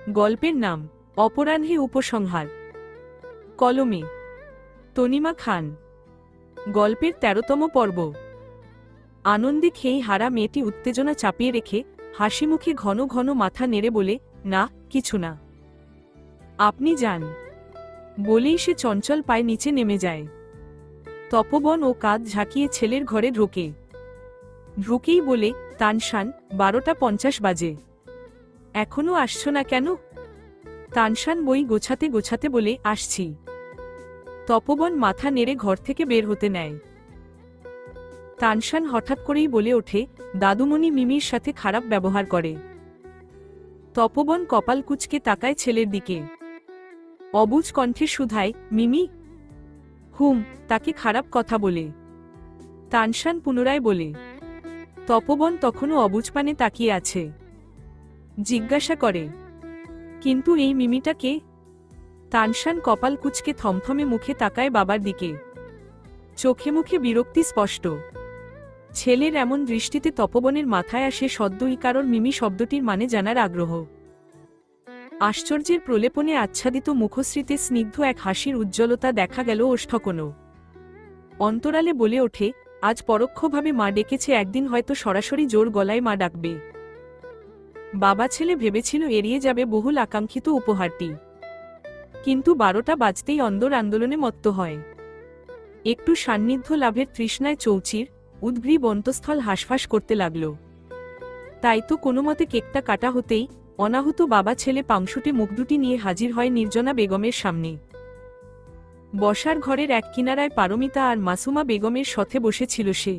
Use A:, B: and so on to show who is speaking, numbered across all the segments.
A: গল্পের নাম অপরাহ্নে উপসংহার। কলমে তনিমা খান। গল্পের ১৩তম পর্ব। আনন্দে খেই হারা মেয়েটি উত্তেজনা চাপিয়ে রেখে হাসিমুখে ঘন ঘন মাথা নেড়ে বলে, না কিছু না, আপনি যান। বলেই সে চঞ্চল পায়ে নিচে নেমে যায়। তপবন ও কাঁধ ঝাঁকিয়ে ছেলের ঘরে ঢুকেই বলে, তানশান, ১২:৫০ বাজে, এখনো আসছো না কেন? তানশান বই গোছাতে গোছাতে বলে, আসছি। তপবন মাথা নেড়ে ঘর থেকে বের হতে নেয়। তানশান হঠাৎ করেই বলে ওঠে, দাদুমণি মিমির সাথে খারাপ ব্যবহার করে। তপবন কপাল কুঁচকে তাকায় ছেলের দিকে। অবুঝ কণ্ঠে শুধায়, মিমি? তাকে খারাপ কথা বলে। তানশান পুনরায় বলে। তপবন তখনও অবুঝ পানে তাকিয়ে আছে। জিজ্ঞাসা করে, কিন্তু এই মিমিটা কে? তানশান কপাল কুঁচকে থমথমে মুখে তাকায় বাবার দিকে। চোখে মুখে বিরক্তি স্পষ্ট। ছেলের এমন দৃষ্টিতে তপবনের মাথায় আসে সদ্যই কারোর মিমি শব্দটির মানে জানার আগ্রহ। আশ্চর্যের প্রলেপনে আচ্ছাদিত মুখশ্রীতে স্নিগ্ধ এক হাসির উজ্জ্বলতা দেখা গেল ওষ্ঠকোণও। অন্তরালে বলে ওঠে, আজ পরোক্ষভাবে মা ডেকেছে, একদিন হয়তো সরাসরি জোর গলায় মা ডাকবে। বাবা ছেলে ভেবেছিল এড়িয়ে যাবে বহুল আকাঙ্ক্ষিত উপহারটি, কিন্তু ১২টা বাজতেই অন্দর আন্দোলনে মত্ত হয়। একটু সান্নিধ্য লাভের তৃষ্ণায় চৌচির উদ্গ্রীব অন্তঃস্থল হাঁসফাঁস করতে লাগল। তাই তো কোনোমতে কেকটা কাটা হতেই অনাহুত বাবা ছেলে পাংশুটে মুখ দুটি নিয়ে হাজির হয় নির্জনা বেগমের সামনে। বসার ঘরের এক কিনারায় পারমিতা আর মাসুমা বেগমের সাথে বসেছিল সে।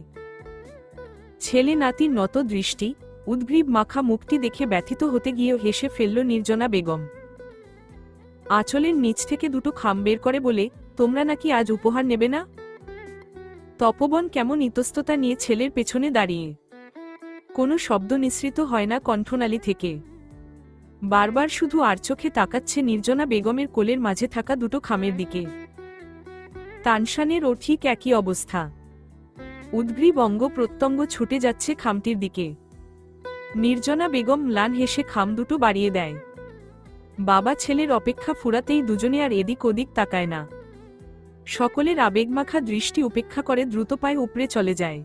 A: ছেলে নাতির নত দৃষ্টি, উদ্গ্রীব মাখা মুখটি দেখে ব্যথিত হতে গিয়েও হেসে ফেলল নির্জনা বেগম। আঁচলের নিচ থেকে দুটো খাম বের করে বলে, তোমরা নাকি আজ উপহার নেবে না? তপবন কেমন ইতস্ততা নিয়ে ছেলের পেছনে দাঁড়িয়ে। কোনো শব্দ নিঃসৃত হয় না কণ্ঠনালী থেকে। বারবার শুধু আর চোখে তাকাচ্ছে নির্জনা বেগমের কোলের মাঝে থাকা দুটো খামের দিকে। তানশানেরও ঠিক একই অবস্থা। উদ্গ্রীব অঙ্গ প্রত্যঙ্গ ছুটে যাচ্ছে খামটির দিকে। নির্জনা বেগম ম্লান হেসে খাম দুটো বাড়িয়ে দেয়। বাবা ছেলের অপেক্ষা ফুরাতেই দুজনে আর এদিক ওদিক তাকায় না। সকলের আবেগমাখা দৃষ্টি উপেক্ষা করে দ্রুত পায়ে উপড়ে চলে যায়।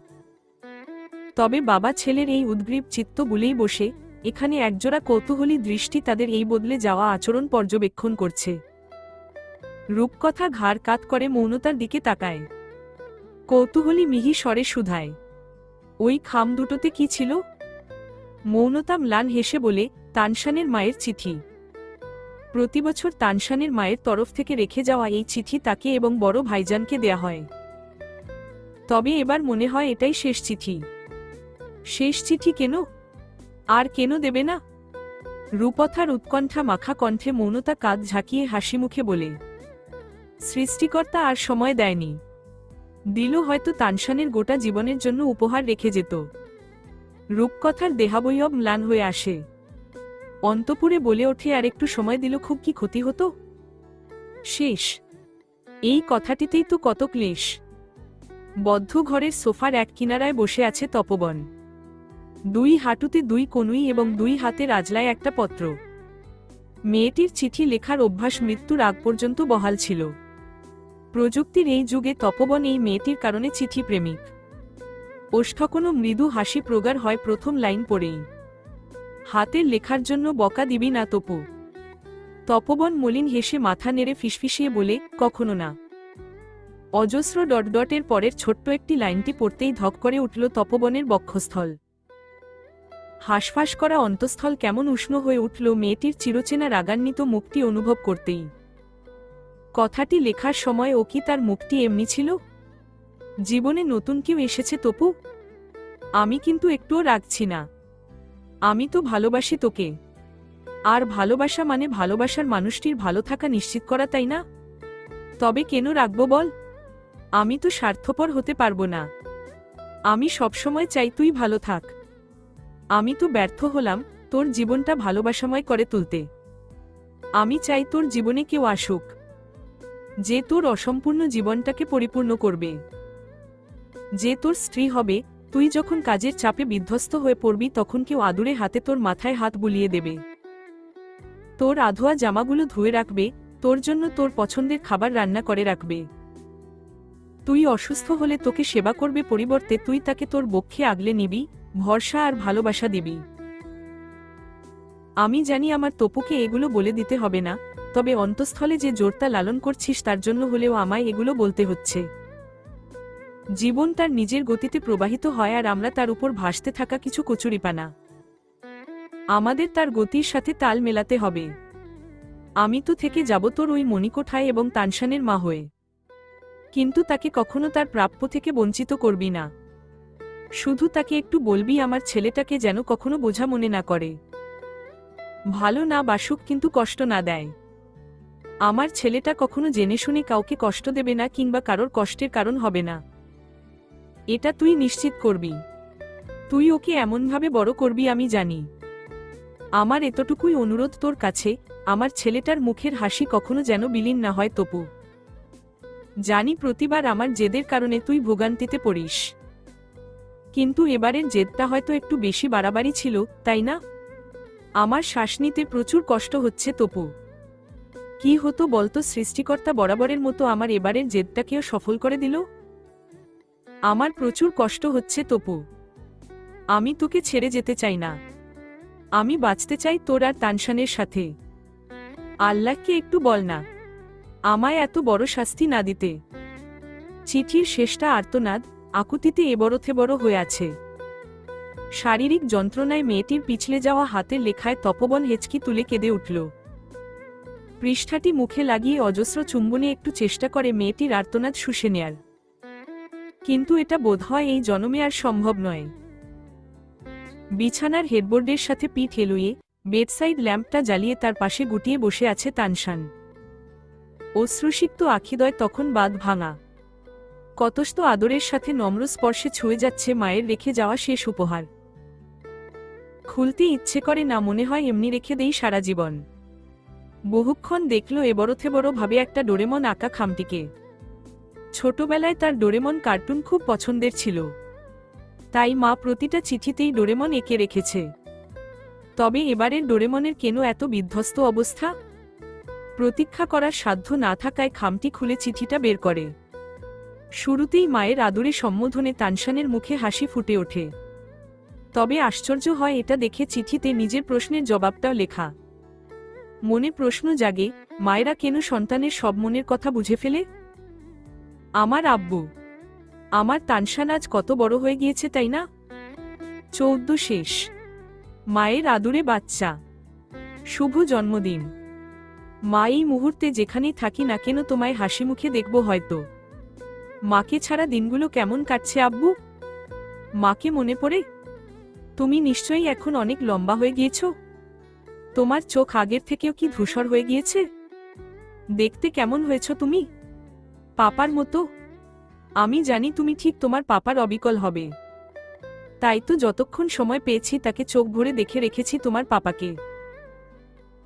A: তবে বাবা ছেলের এই উদ্গ্রীব চিত্ত বুলেই বসে এখানে একজোড়া কৌতূহলী দৃষ্টি তাদের এই বদলে যাওয়া আচরণ পর্যবেক্ষণ করছে। রূপকথা ঘাড় কাত করে মৌনতার দিকে তাকায়। কৌতূহলী মিহি স্বরে শুধায়, ওই খাম দুটোতে কি ছিল? মৌনতা ম্লান হেসে বলে, তানশানের মায়ের চিঠি। প্রতিবছর তানশানের মায়ের তরফ থেকে রেখে যাওয়া এই চিঠি তাকে এবং বড় ভাইজানকে দেয়া হয়। তবে এবার মনে হয় এটাই শেষ চিঠি। শেষ চিঠি কেন? আর কেন দেবে না? রূপথার উৎকণ্ঠা মাখা কণ্ঠে মৌনতা কাঁধ ঝাঁকিয়ে হাসিমুখে বলে, সৃষ্টিকর্তা আর সময় দেয়নি, দিল হয়তো তানশানের গোটা জীবনের জন্য উপহার রেখে যেত। রূপকথার দেহাবয়ব ম্লান হয়ে আসে। অন্তপুরে বলে ওঠে, আর একটু সময় দিল খুব কি ক্ষতি হতো? শেষ, এই কথাটিতেই তো কত ক্লেশ। বদ্ধ ঘরের সোফার এক কিনারায় বসে আছে তপবন। দুই হাঁটুতে দুই কনুই এবং দুই হাতের আজলায় একটা পত্র। মেয়েটির চিঠি লেখার অভ্যাস মৃত্যুর আগ পর্যন্ত বহাল ছিল। প্রযুক্তির এই যুগে তপবন এই মেয়েটির কারণে চিঠি প্রেমিক। ওষ্ঠকোণ মৃদু হাসি প্রগাঢ় হয় প্রথম লাইন পড়েই। হাতের লেখার জন্য বকা দিবি না তপু? তপবন মলিন হেসে মাথা নেড়ে ফিসফিসিয়ে বলে, কখনো না। অজস্র ডটডটের পরের ছোট্ট একটি লাইনটি পড়তেই ধক করে উঠল তপবনের বক্ষস্থল। হাঁসফাঁস করা অন্তঃস্থল কেমন উষ্ণ হয়ে উঠল মেয়েটির চিরচেনা রাগান্বিত মুখটি অনুভব করতেই। কথাটি লেখার সময় ও কি তার মুখটি এমনি ছিল? জীবনে নতুন কেউ এসেছে তপু? আমি কিন্তু একটুও রাগছি না। আমি তো ভালোবাসি তোকে। আর ভালোবাসা মানে ভালোবাসার মানুষটির ভালো থাকা নিশ্চিত করা, তাই না? তবে কেন রাখবো বল? আমি তো স্বার্থপর হতে পারবো না। আমি সবসময় চাই তুই ভালো থাক। আমি তো ব্যর্থ হলাম তোর জীবনটা ভালোবাসাময় করে তুলতে। আমি চাই তোর জীবনে কেউ আসুক, যে তোর অসম্পূর্ণ জীবনটাকে পরিপূর্ণ করবে, যে তোর স্ত্রী হবে। তুই যখন কাজের চাপে বিধ্বস্ত হয়ে পড়বি তখন কেউ আদুরে হাতে তোর মাথায় হাত বুলিয়ে দেবে। তোর আধোয়া জামাগুলো ধুয়ে রাখবে, তোর জন্য তোর পছন্দের খাবার রান্না করে রাখবে। তুই অসুস্থ হলে তোকে সেবা করবে, পরিবর্তে তুই তাকে তোর বক্ষে আগলে নিবি, ভরসা আর ভালোবাসা দিবি। আমি জানি আমার তপুকে এগুলো বলে দিতে হবে না, তবে অন্তঃস্থলে যে জোরটা লালন করছিস তার জন্য হলেও আমায় এগুলো বলতে হচ্ছে। জীবন তার নিজের গতিতে প্রবাহিত হয়, আর আমরা তার উপর ভাসতে থাকা কিছু কচুরিপানা। আমাদের তার গতির সাথে তাল মেলাতে হবে। আমি তো থেকে যাব তোর ওই মণিকোঠায় এবং তানশানের মা হয়ে, কিন্তু তাকে কখনো তার প্রাপ্য থেকে বঞ্চিত করবি না। শুধু তাকে একটু বলবি আমার ছেলেটাকে যেন কখনো বোঝা মনে না করে, ভালো না বাসুক কিন্তু কষ্ট না দেয়। আমার ছেলেটা কখনো জেনে শুনে কাউকে কষ্ট দেবে না, কিংবা কারোর কষ্টের কারণ হবে না। এটা তুই নিশ্চিত করবি। তুই ওকে এমনভাবে বড় করবি আমি জানি। আমার এতটুকুই অনুরোধ তোর কাছে, আমার ছেলেটার মুখের হাসি কখনো যেন বিলীন না হয় তপু। জানি প্রতিবার আমার জেদের কারণে তুই ভোগান্তিতে পড়িস, কিন্তু এবারের জেদটা হয়তো একটু বেশি বাড়াবাড়ি ছিল, তাই না? আমার শ্বাস নিতে প্রচুর কষ্ট হচ্ছে তপু। কি হতো বলতো সৃষ্টিকর্তা বরাবরের মতো আমার এবারের জেদটাকেও সফল করে দিল? আমার প্রচুর কষ্ট হচ্ছে তপু। আমি তোকে ছেড়ে যেতে চাই না। আমি বাঁচতে চাই তোর আর তানশানের সাথে। আল্লাহকে একটু বল না আমায় এত বড় শাস্তি না দিতে। চিঠির শেষটা আর্তনাদ, আকুতিতে এবড়োথে বড় হয়ে আছে। শারীরিক যন্ত্রণায় মেয়েটির পিছলে যাওয়া হাতের লেখায় তপবন হেঁচকি তুলে কেঁদে উঠল। পৃষ্ঠাটি মুখে লাগিয়ে অজস্র চুম্বনে একটু চেষ্টা করে মেয়েটির আর্তনাদ শুষে নেয়ার, কিন্তু এটা বোধহয় এই জনমে আর সম্ভব নয়। বিছানার হেডবোর্ডের সাথে পিঠ হেলুয়ে বেডসাইড ল্যাম্পটা জ্বালিয়ে তার পাশে গুটিয়ে বসে আছে তানশান। অশ্রুসিক্ত আখিদয় তখন বাঁধ ভাঙা। কতস্ত আদরের সাথে নম্র স্পর্শে ছুঁয়ে যাচ্ছে মায়ের রেখে যাওয়া শেষ উপহার। খুলতে ইচ্ছে করে না, মনে হয় এমনি রেখে দেই সারা জীবন। বহুক্ষণ দেখল এবড়োথে বড় ভাবে একটা ডোরেমন আঁকা খামটিকে। ছোটবেলায় তার ডোরেমন কার্টুন খুব পছন্দের ছিল, তাই মা প্রতিটা চিঠিতেই ডোরেমন এঁকে রেখেছে। তবে এবারের ডোরেমনের কেন এত বিধ্বস্ত অবস্থা? প্রতীক্ষা করার সাধ্য না থাকায় খামটি খুলে চিঠিটা বের করে। শুরুতেই মায়ের আদরে সম্বোধনে তানশানের মুখে হাসি ফুটে ওঠে। তবে আশ্চর্য হয় এটা দেখে চিঠিতে নিজের প্রশ্নের জবাবটাও লেখা। মনে প্রশ্ন জাগে, মায়েরা কেন সন্তানের সব মনের কথা বুঝে ফেলে? আমার আব্বু, আমার তানশান আজ কত বড় হয়ে গিয়েছে তাই না? 14 শেষ। মায়ের আদুরে বাচ্চা, শুভ জন্মদিন। মা, এই মুহূর্তে যেখানেই থাকি না কেন তোমায় হাসি মুখে দেখব হয়তো। মাকে ছাড়া দিনগুলো কেমন কাটছে আব্বু? মাকে মনে পড়ে? তুমি নিশ্চয়ই এখন অনেক লম্বা হয়ে গিয়েছ। তোমার চোখ আগের থেকেও কি ধূসর হয়ে গিয়েছে? দেখতে কেমন হয়েছ তুমি? পাপার মতো। আমি জানি তুমি ঠিক তোমার পাপার অবিকল হবে, তাই তো যতক্ষণ সময় পেয়েছি তাকে চোখ ভরে দেখে রেখেছি তোমার পাপাকে।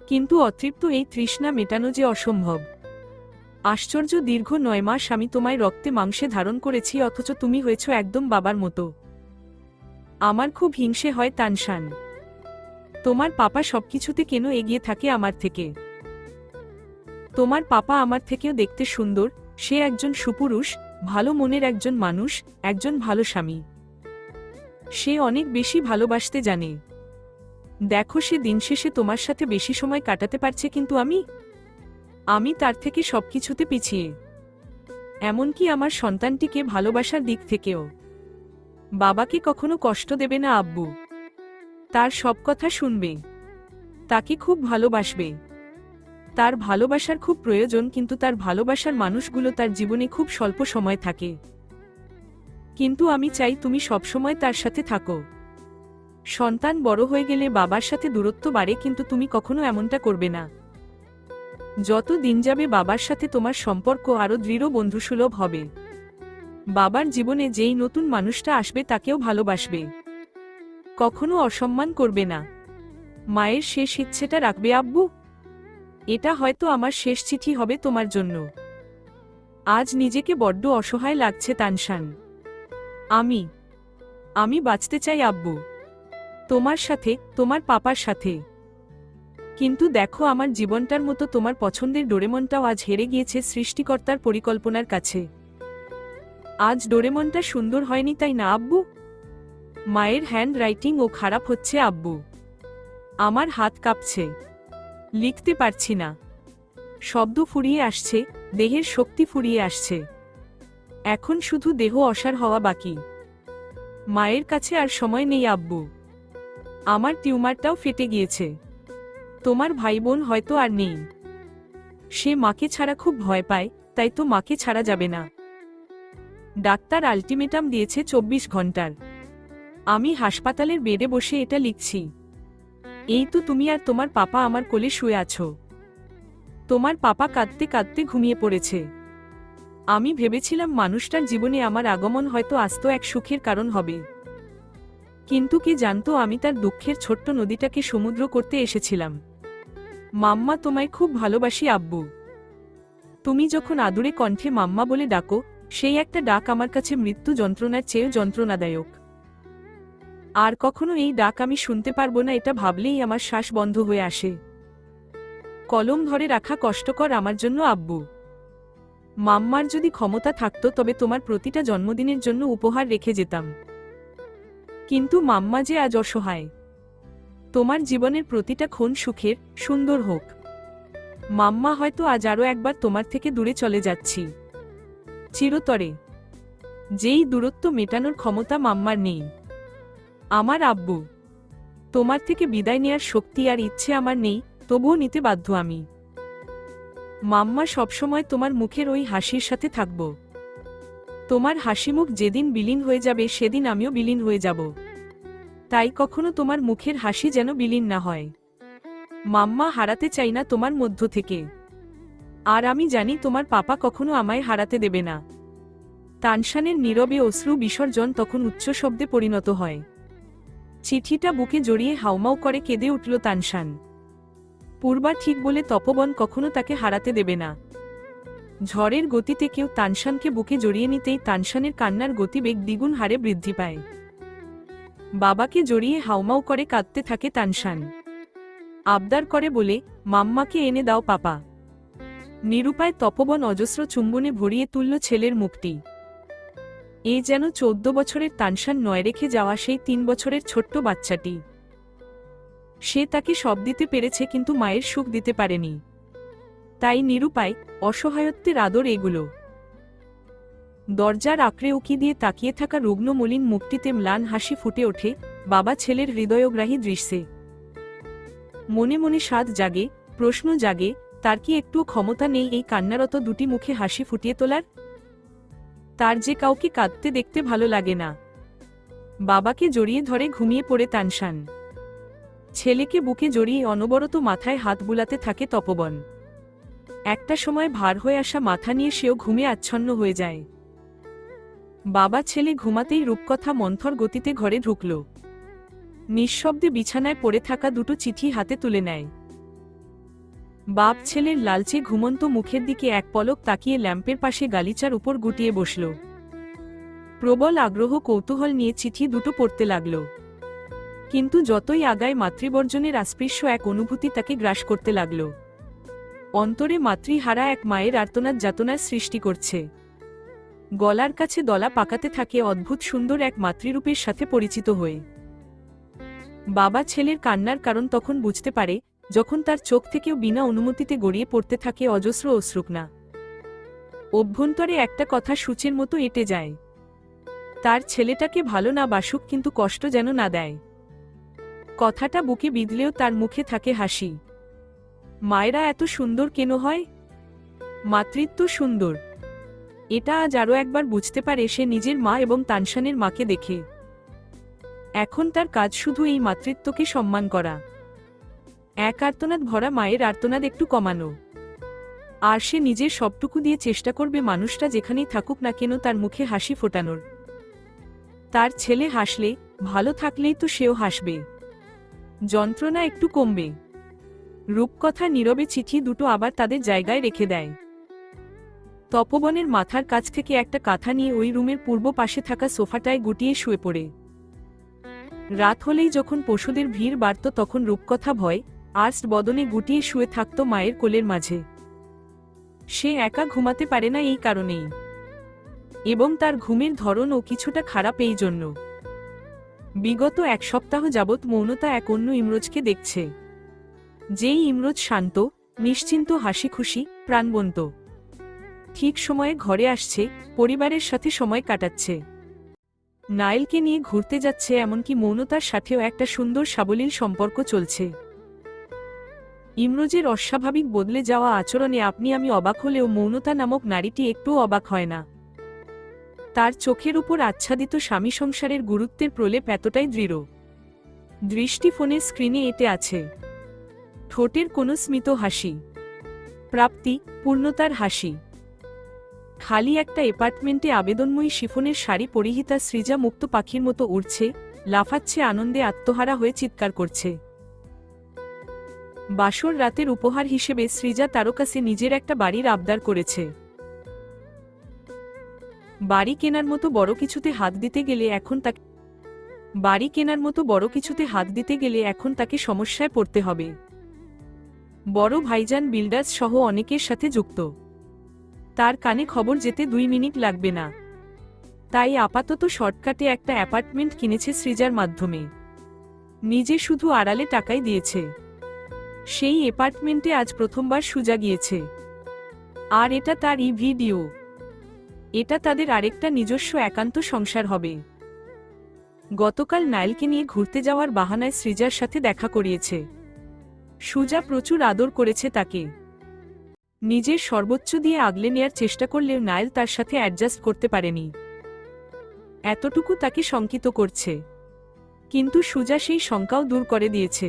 A: কিন্তু অতৃপ্ত এই তৃষ্ণা মেটানো যে অসম্ভব। আশ্চর্য, দীর্ঘ 9 মাস আমি তোমায় রক্তে মাংসে ধারণ করেছি, অথচ তুমি হয়েছ একদম বাবার মতো। আমার খুব হিংসে হয় তানশান। তোমার পাপা সবকিছুতে কেন এগিয়ে থাকে আমার থেকে? তোমার পাপা আমার থেকেও দেখতে সুন্দর, সে একজন সুপুরুষ, ভালো মনের একজন মানুষ, একজন ভালো স্বামী। সে অনেক বেশি ভালোবাসতে জানে। দেখো, সে দিন শেষে তোমার সাথে বেশি সময় কাটাতে পারছে, কিন্তু আমি তার থেকে সবকিছুতে পিছিয়ে। এমনকি আমার সন্তানটিকে ভালোবাসার দিক থেকেও। বাবাকে কখনো কষ্ট দেবে না আব্বু। তার সব কথা শুনবে, তাকে খুব ভালোবাসবে। তার ভালোবাসার খুব প্রয়োজন, কিন্তু তার ভালোবাসার মানুষগুলো তার জীবনে খুব স্বল্প সময় থাকে। কিন্তু আমি চাই তুমি সবসময় তার সাথে থাকো। সন্তান বড় হয়ে গেলে বাবার সাথে দূরত্ব বাড়ে, কিন্তু তুমি কখনো এমনটা করবে না। যত দিন যাবে বাবার সাথে তোমার সম্পর্ক আরও দৃঢ়, বন্ধুসুলভ হবে। বাবার জীবনে যেই নতুন মানুষটা আসবে তাকেও ভালোবাসবে, কখনো অসম্মান করবে না। মায়ের শেষ ইচ্ছেটা রাখবে আব্বু? এটা হয়তো আমার শেষ চিঠি হবে তোমার জন্য। আজ নিজেকে বড্ড অসহায় লাগছে তানশান। আমি বাঁচতে চাই আব্বু, তোমার সাথে, তোমার পাপার সাথে। কিন্তু দেখো, আমার জীবনটার মতো তোমার পছন্দের ডোরেমনটাও আজ হেরে গিয়েছে সৃষ্টিকর্তার পরিকল্পনার কাছে। আজ ডোরেমনটা সুন্দর হয়নি, তাই না আব্বু? মায়ের হ্যান্ড রাইটিং ও খারাপ হচ্ছে আব্বু। আমার হাত কাঁপছে, লিখতে পারছি না। শব্দ ফুরিয়ে আসছে, দেহের শক্তি ফুরিয়ে আসছে। এখন শুধু দেহ অসাড় হওয়া বাকি। মায়ের কাছে আর সময় নেই আব্বু। আমার টিউমারটাও ফেটে গিয়েছে। তোমার ভাই বোন হয়তো আর নেই। সে মাকে ছাড়া খুব ভয় পায়, তাই তো মাকে ছাড়া যাবে না। ডাক্তার আলটিমেটাম দিয়েছে 24 ঘন্টার। আমি হাসপাতালের বেডে বসে এটা লিখছি। এই তো তুমি আর তোমার পাপা আমার কোলে শুয়ে আছো। তোমার পাপা কাঁদতে কাঁদতে ঘুমিয়ে পড়েছে। আমি ভেবেছিলাম মানুষটার জীবনে আমার আগমন হয়তো আস্ত এক সুখের কারণ হবে, কিন্তু কে জানতো আমি তার দুঃখের ছোট্ট নদীটাকে সমুদ্র করতে এসেছিলাম। মাম্মা, তোমায় খুব ভালোবাসি আব্বু। তুমি যখন আদুরে কণ্ঠে মাম্মা বলে ডাকো, সেই একটা ডাক আমার কাছে মৃত্যু যন্ত্রণার চেয়েও যন্ত্রণাদায়ক। আর কখনো এই ডাক আমি শুনতে পারবো না, এটা ভাবলেই আমার শ্বাস বন্ধ হয়ে আসে। কলম ধরে রাখা কষ্টকর আমার জন্য আব্বু। মাম্মার যদি ক্ষমতা থাকতো তবে তোমার প্রতিটা জন্মদিনের জন্য উপহার রেখে যেতাম। কিন্তু মাম্মা যে আজ অসহায়। তোমার জীবনের প্রতিটা ক্ষণ সুখের, সুন্দর হোক। মাম্মা, হয়তো আজ আরও একবার তোমার থেকে দূরে চলে যাচ্ছি, চিরতরে। যেই দূরত্ব মেটানোর ক্ষমতা মাম্মার নেই। আমার আব্বু, তোমার থেকে বিদায় নেয়ার শক্তি আর ইচ্ছে আমার নেই, তবুও নিতে বাধ্য আমি। মাম্মা, সবসময় তোমার মুখের ওই হাসির সাথে থাকব। তোমার হাসিমুখ যেদিন বিলীন হয়ে যাবে সেদিন আমিও বিলীন হয়ে যাব। তাই কখনো তোমার মুখের হাসি যেন বিলীন না হয়। মাম্মা, হারাতে চাই না তোমার মধ্য থেকে। আর আমি জানি তোমার পাপা কখনো আমায় হারাতে দেবে না। তানশানের নীরবে অশ্রু বিসর্জন তখন উচ্চ শব্দে পরিণত হয়। চিঠিটা বুকে জড়িয়ে হাউমাউ করে কেঁদে উঠল তানশান। পূর্বা ঠিক বলে, তপবন কখনো তাকে হারাতে দেবে না। ঝড়ের গতিতে কেউ তানশানকে বুকে জড়িয়ে নিতেই তানশানের কান্নার গতিবেগ দ্বিগুণ হারে বৃদ্ধি পায়। বাবাকে জড়িয়ে হাউমাউ করে কাঁদতে থাকে তানশান। আবদার করে বলে, মাম্মাকে এনে দাও পাপা। নিরুপায় তপবন অজস্র চুম্বনে ভরিয়ে তুলল ছেলের মুখটি। এ যেন 14 বছরের তানশান নয়, রেখে যাওয়া সেই 3 বছরের ছোট্ট বাচ্চাটি। সে তাকে সব দিতে পেরেছে, কিন্তু মায়ের সুখ দিতে পারেনি। তাই নিরুপায়, অসহায়ত্বের আদর এগুলো। দরজার আঁকড়ে উকি দিয়ে তাকিয়ে থাকা রুগ্ন মলিন মুখটিতে ম্লান হাসি ফুটে ওঠে বাবা ছেলের হৃদয়গ্রাহী দৃশ্যে। মনে মনে স্বাদ জাগে, প্রশ্ন জাগে, তার কি একটুও ক্ষমতা নেই এই কান্নারত দুটি মুখে হাসি ফুটিয়ে তোলার? তার যে কাউকে কাঁদতে দেখতে ভালো লাগে না। বাবাকে জড়িয়ে ধরে ঘুমিয়ে পড়ে তানশান। ছেলেকে বুকে জড়িয়ে অনবরত মাথায় হাত বুলাতে থাকে তপবন। একটা সময় ভার হয়ে আসা মাথা নিয়ে সেও ঘুমে আচ্ছন্ন হয়ে যায়। বাবা ছেলে ঘুমাতেই রূপকথা মন্থর গতিতে ঘরে ঢুকল। নিঃশব্দে বিছানায় পড়ে থাকা দুটো চিঠি হাতে তুলে নেয়। বাপ ছেলের লালচে ঘুমন্ত মুখের দিকে এক পলক তাকিয়ে ল্যাম্পের পাশে গালিচার উপর গুটিয়ে বসল। প্রবল আগ্রহ কৌতূহল নিয়ে চিঠি দুটো পড়তে লাগল। কিন্তু যতই আগায় মাতৃবর্জনের অস্পৃশ্য এক অনুভূতি তাকে গ্রাস করতে লাগল। অন্তরে মাতৃহারা এক মায়ের আর্তনাদ যাতনার সৃষ্টি করছে। গলার কাছে দলা পাকাতে থাকে অদ্ভুত সুন্দর এক মাতৃরূপের সাথে পরিচিত হয়ে। বাবা ছেলের কান্নার কারণ তখন বুঝতে পারে, যখন তার চোখ থেকেও বিনা অনুমতিতে গড়িয়ে পড়তে থাকে অজস্র অশ্রুকণা। অভ্যন্তরে একটা কথা সূচের মতো এঁটে যায়। তার ছেলেটাকে ভালো না বাসুক, কিন্তু কষ্ট যেন না দেয়। কথাটা বুকে বিঁধলেও তার মুখে থাকে হাসি। মায়েরা এত সুন্দর কেন হয়? মাতৃত্ব সুন্দর, এটা আজ আরও একবার বুঝতে পারে সে নিজের মা এবং তানশানের মাকে দেখে। এখন তার কাজ শুধু এই মাতৃত্বকে সম্মান করা। এক আর্তনাদ ভরা মায়ের আর্তনাদ একটু কমানো। আর সে নিজের সবটুকু দিয়ে চেষ্টা করবে মানুষটা যেখানেই থাকুক না কেন তার মুখে হাসি ফোটানোর। তার ছেলে হাসলে, ভালো থাকলেই তো সেও হাসবে। যন্ত্রণা একটু কমবে। রূপকথা নীরবে চিঠি দুটো আবার তাদের জায়গায় রেখে দেয়। তপবনের মাথার কাছ থেকে একটা কাঁথা নিয়ে ওই রুমের পূর্ব পাশে থাকা সোফাটায় গুটিয়ে শুয়ে পড়ে। রাত হলেই যখন পশুদের ভিড় বাড়ত তখন রূপকথা ভয় আর্স্ট বদনে গুটিয়ে শুয়ে থাকত মায়ের কোলের মাঝে। সে একা ঘুমাতে পারে না এই কারণেই, এবং তার ঘুমের ধরনও কিছুটা খারাপ এই জন্য। বিগত এক সপ্তাহ যাবৎ মৌনতা এক অন্য ইমরোজকে দেখছে, যেই ইমরোজ শান্ত, নিশ্চিন্ত, হাসিখুশি, প্রাণবন্ত। ঠিক সময়ে ঘরে আসছে, পরিবারের সাথে সময় কাটাচ্ছে, নাইলকে নিয়ে ঘুরতে যাচ্ছে, এমনকি মৌনতার সাথেও একটা সুন্দর সাবলীল সম্পর্ক চলছে। ইমরোজের অস্বাভাবিক বদলে যাওয়া আচরণে আপনি আমি অবাক হলেও মৌনতা নামক নারীটি একটুও অবাক হয় না। তার চোখের উপর আচ্ছাদিত স্বামী সংসারের গুরুত্বের প্রলেপ এতটাই দৃঢ়। দৃষ্টি ফোনের স্ক্রিনে এঁটে আছে, ঠোঁটের কোনো স্মিত হাসি, প্রাপ্তি, পূর্ণতার হাসি। খালি একটা অ্যাপার্টমেন্টে আবেদনময়ী শিফনের শাড়ি পরিহিতা সৃজা মুক্ত পাখির মতো উড়ছে, লাফাচ্ছে, আনন্দে আত্মহারা হয়ে চিৎকার করছে। বাসর রাতের উপহার হিসেবে সৃজা তার কাছে নিজের একটা বাড়ির আবদার করেছে। বাড়ি কেনার মতো বড় কিছুতে হাত দিতে গেলে এখন তাকে সমস্যায় পড়তে হবে। বড় ভাইজান বিল্ডার্স সহ অনেকের সাথে যুক্ত, তার কানে খবর যেতে 2 মিনিট লাগবে না। তাই আপাতত শর্টকাটে একটা অ্যাপার্টমেন্ট কিনেছে সৃজার মাধ্যমে। নিজে শুধু আড়ালে টাকাই দিয়েছে। সেই অ্যাপার্টমেন্টে আজ প্রথমবার সুজা গিয়েছে। আর এটা তার ভিডিও। এটা তাদের আরেকটা নিজস্ব একান্ত সংসার হবে। গতকাল নাইলকে নিয়ে ঘুরতে যাওয়ার বাহানায় সৃজার সাথে দেখা করিয়েছে। সুজা প্রচুর আদর করেছে তাকে, নিজের সর্বোচ্চ দিয়ে আগলে নেয়ার চেষ্টা করলেও নাইল তার সাথে অ্যাডজাস্ট করতে পারেনি। এতটুকু তাকে শঙ্কিত করছে, কিন্তু সুজা সেই শঙ্কাও দূর করে দিয়েছে।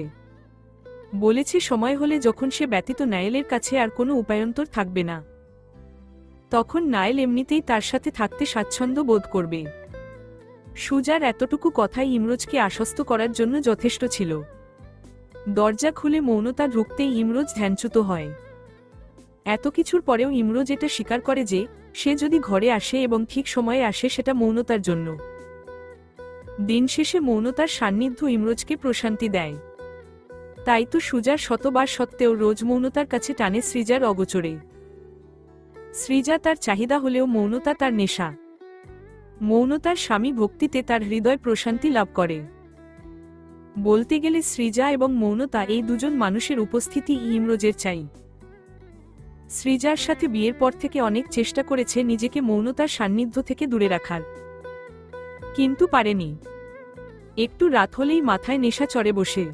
A: বলেছে সময় হলে যখন সে ব্যতীত নাইলের কাছে আর কোনো উপায়ন্তর থাকবে না, তখন নাইল এমনিতেই তার সাথে থাকতে স্বাচ্ছন্দ্য বোধ করবে। সুজার এতটুকু কথাই ইমরোজকে আশ্বস্ত করার জন্য যথেষ্ট ছিল। দরজা খুলে মৌনতা ঢুকতেই ইমরোজ ধ্যানচ্যুত হয়। এত কিছুর পরেও ইমরোজ এটা স্বীকার করে যে সে যদি ঘরে আসে এবং ঠিক সময়ে আসে সেটা মৌনতার জন্য। দিন শেষে মৌনতার সান্নিধ্য ইমরোজকে প্রশান্তি দেয়। তাই তো সুজার শতবার সত্ত্বেও রোজ মৌনতার কাছে টানে সৃজার অগোচরে। সৃজা তার চাহিদা হলেও মৌনতা তার নেশা। মৌনতার স্বামী ভক্তিতে তার হৃদয় প্রশান্তি লাভ করে। বলতে গেলে সৃজা এবং মৌনতা এই দুজন মানুষের উপস্থিতি ইমরোজের চাই। সৃজার সাথে বিয়ের পর থেকে অনেক চেষ্টা করেছে নিজেকে মৌনতার সান্নিধ্য থেকে দূরে রাখার, কিন্তু পারেনি। একটু রাত হলেই মাথায় নেশা চড়ে বসে,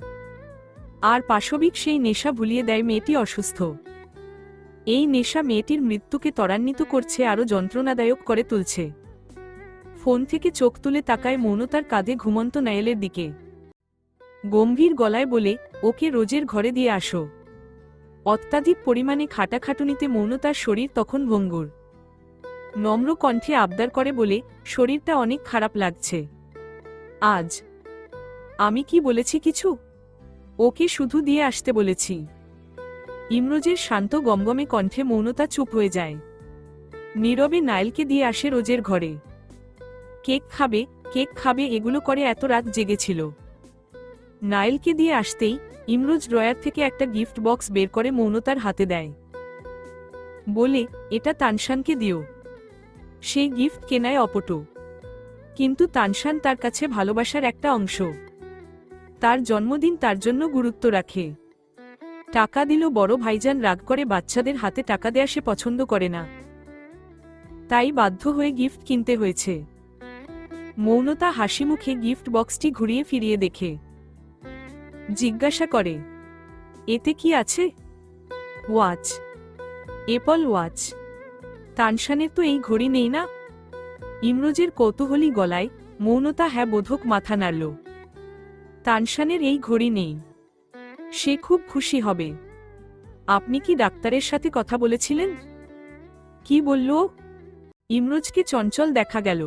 A: আর পাশবিক সেই নেশা ভুলিয়ে দেয় মেয়েটি অসুস্থ। এই নেশা মেয়েটির মৃত্যুকে ত্বরান্বিত করছে, আরও যন্ত্রণাদায়ক করে তুলছে। ফোন থেকে চোখ তুলে তাকায় মৌনতার কাঁধে ঘুমন্ত নাইলের দিকে। গম্ভীর গলায় বলে, ওকে রোজের ঘরে দিয়ে আসো। অত্যাধিক পরিমাণে খাটাখাটুনিতে মৌনতার শরীর তখন ভঙ্গুর। নম্র কণ্ঠে আবদার করে বলে, শরীরটা অনেক খারাপ লাগছে আজ। আমি কি বলেছি কিছু? ওকে শুধু দিয়ে আসতে বলেছি। ইমরোজের শান্ত গমগমে কণ্ঠে মৌনতা চুপ হয়ে যায়। নীরবে নাইলকে দিয়ে আসে রোজের ঘরে। কেক খাবে এগুলো করে এত রাত জেগেছিল। নাইলকে দিয়ে আসতেই ইমরোজ ড্রয়ার থেকে একটা গিফট বক্স বের করে মৌনতার হাতে দেয়, বলে, এটা তানশানকে দিও। সেই গিফট কেনায় অপটু, কিন্তু তানশান তার কাছে ভালোবাসার একটা অংশ। তার জন্মদিন তার জন্য গুরুত্ব রাখে। টাকা দিল বড় ভাইজান রাগ করে, বাচ্চাদের হাতে টাকা দেয়া সে পছন্দ করে না। তাই বাধ্য হয়ে গিফট কিনতে হয়েছে। মৌনতা হাসি মুখে গিফট বক্সটি ঘুরিয়ে ফিরিয়ে দেখে, জিজ্ঞাসা করে, এতে কি আছে? Watch, Apple watch. তানশানের তো এই ঘড়ি নেই না? ইমরোজের কৌতূহলী গলায় মৌনতা হ্যাঁ বোধক মাথা নাড়ল। তানশানের এই ঘড়ি নেই, সে খুব খুশি হবে। আপনি কি ডাক্তারের সাথে কথা বলেছিলেন? কি বলল? ইমরোজকে চঞ্চল দেখা গেল।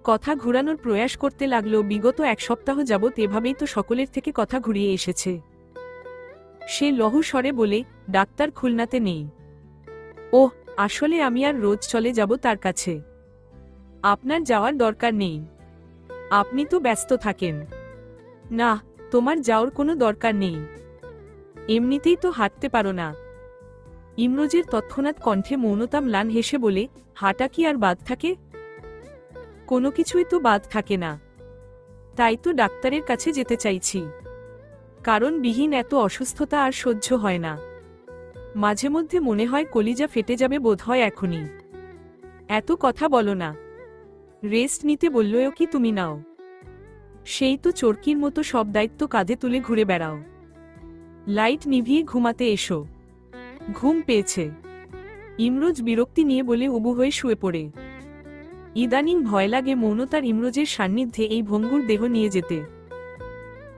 A: কথা ঘুরানোর প্রয়াস করতে লাগল। বিগত এক সপ্তাহ যাবৎ এভাবেই তো সকলের থেকে কথা ঘুরিয়ে এসেছে। সে লহু স্বরে বলে, ডাক্তার খুলনাতে নেই। ওহ, আসলে আমি আর রোজ চলে যাব তার কাছে। আপনার যাওয়ার দরকার নেই, আপনি তো ব্যস্ত থাকেন। না, তোমার যাওয়ার কোনো দরকার নেই। এমনিতেই তো হাঁটতে পারো না। ইমরোজের তৎক্ষণাৎ কণ্ঠে মৌনতা ম্লান হেসে বলে, হাঁটা কি আর বাদ থাকে? কোনো কিছুই তো বাদ থাকে না। তাই তো ডাক্তারের কাছে যেতে চাইছি। কারণ বিহীন এত অসুস্থতা আর সহ্য হয় না। মাঝে মধ্যে মনে হয় কলিজা ফেটে যাবে বোধ হয় এখনই। এত কথা বলো না। রেস্ট নিতে বললেও কি তুমি নাও? সেই তো চরকির মতো সব দায়িত্ব কাঁধে তুলে ঘুরে বেড়াও। লাইট নিভিয়ে ঘুমাতে এসো। ঘুম পেয়েছে। ইমরোজ বিরক্তি নিয়ে বলে উবু হয়ে শুয়ে পড়ে। ইদানিং ভয় লাগে মৌনতার ইমরোজের সান্নিধ্যে এই ভঙ্গুর দেহ নিয়ে যেতে।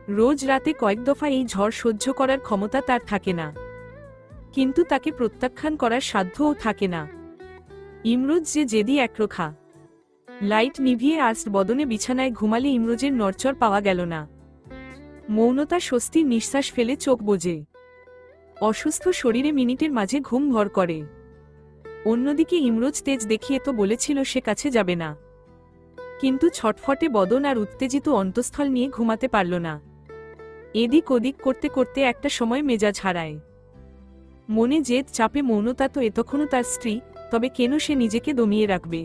A: রোজ রাতে কয়েক দফা এই ঝড় সহ্য করার ক্ষমতা তার থাকে না, কিন্তু তাকে প্রত্যাখ্যান করার সাধ্যও থাকে না। ইমরোজ যে জেদি একরোখা। লাইট নিভিয়ে আস্ত বদনে বিছানায় ঘুমালে ইমরোজের নড়চড় পাওয়া গেল না। মৌনতা স্বস্তির নিঃশ্বাস ফেলে চোখ বোঝে। অসুস্থ শরীরে মিনিটের মাঝে ঘুম ভর করে। অন্যদিকে ইমরোজ তেজ দেখিয়ে তো বলেছিল সে কাছে যাবে না, কিন্তু ছটফটে বদন আর উত্তেজিত অন্তঃস্থল নিয়ে ঘুমাতে পারল না। এদিক ওদিক করতে করতে একটা সময় মেজাজ হারায়। মনে জেদ চাপে মৌনতা তো এতক্ষণও তার স্ত্রী, তবে কেন সে নিজেকে দমিয়ে রাখবে?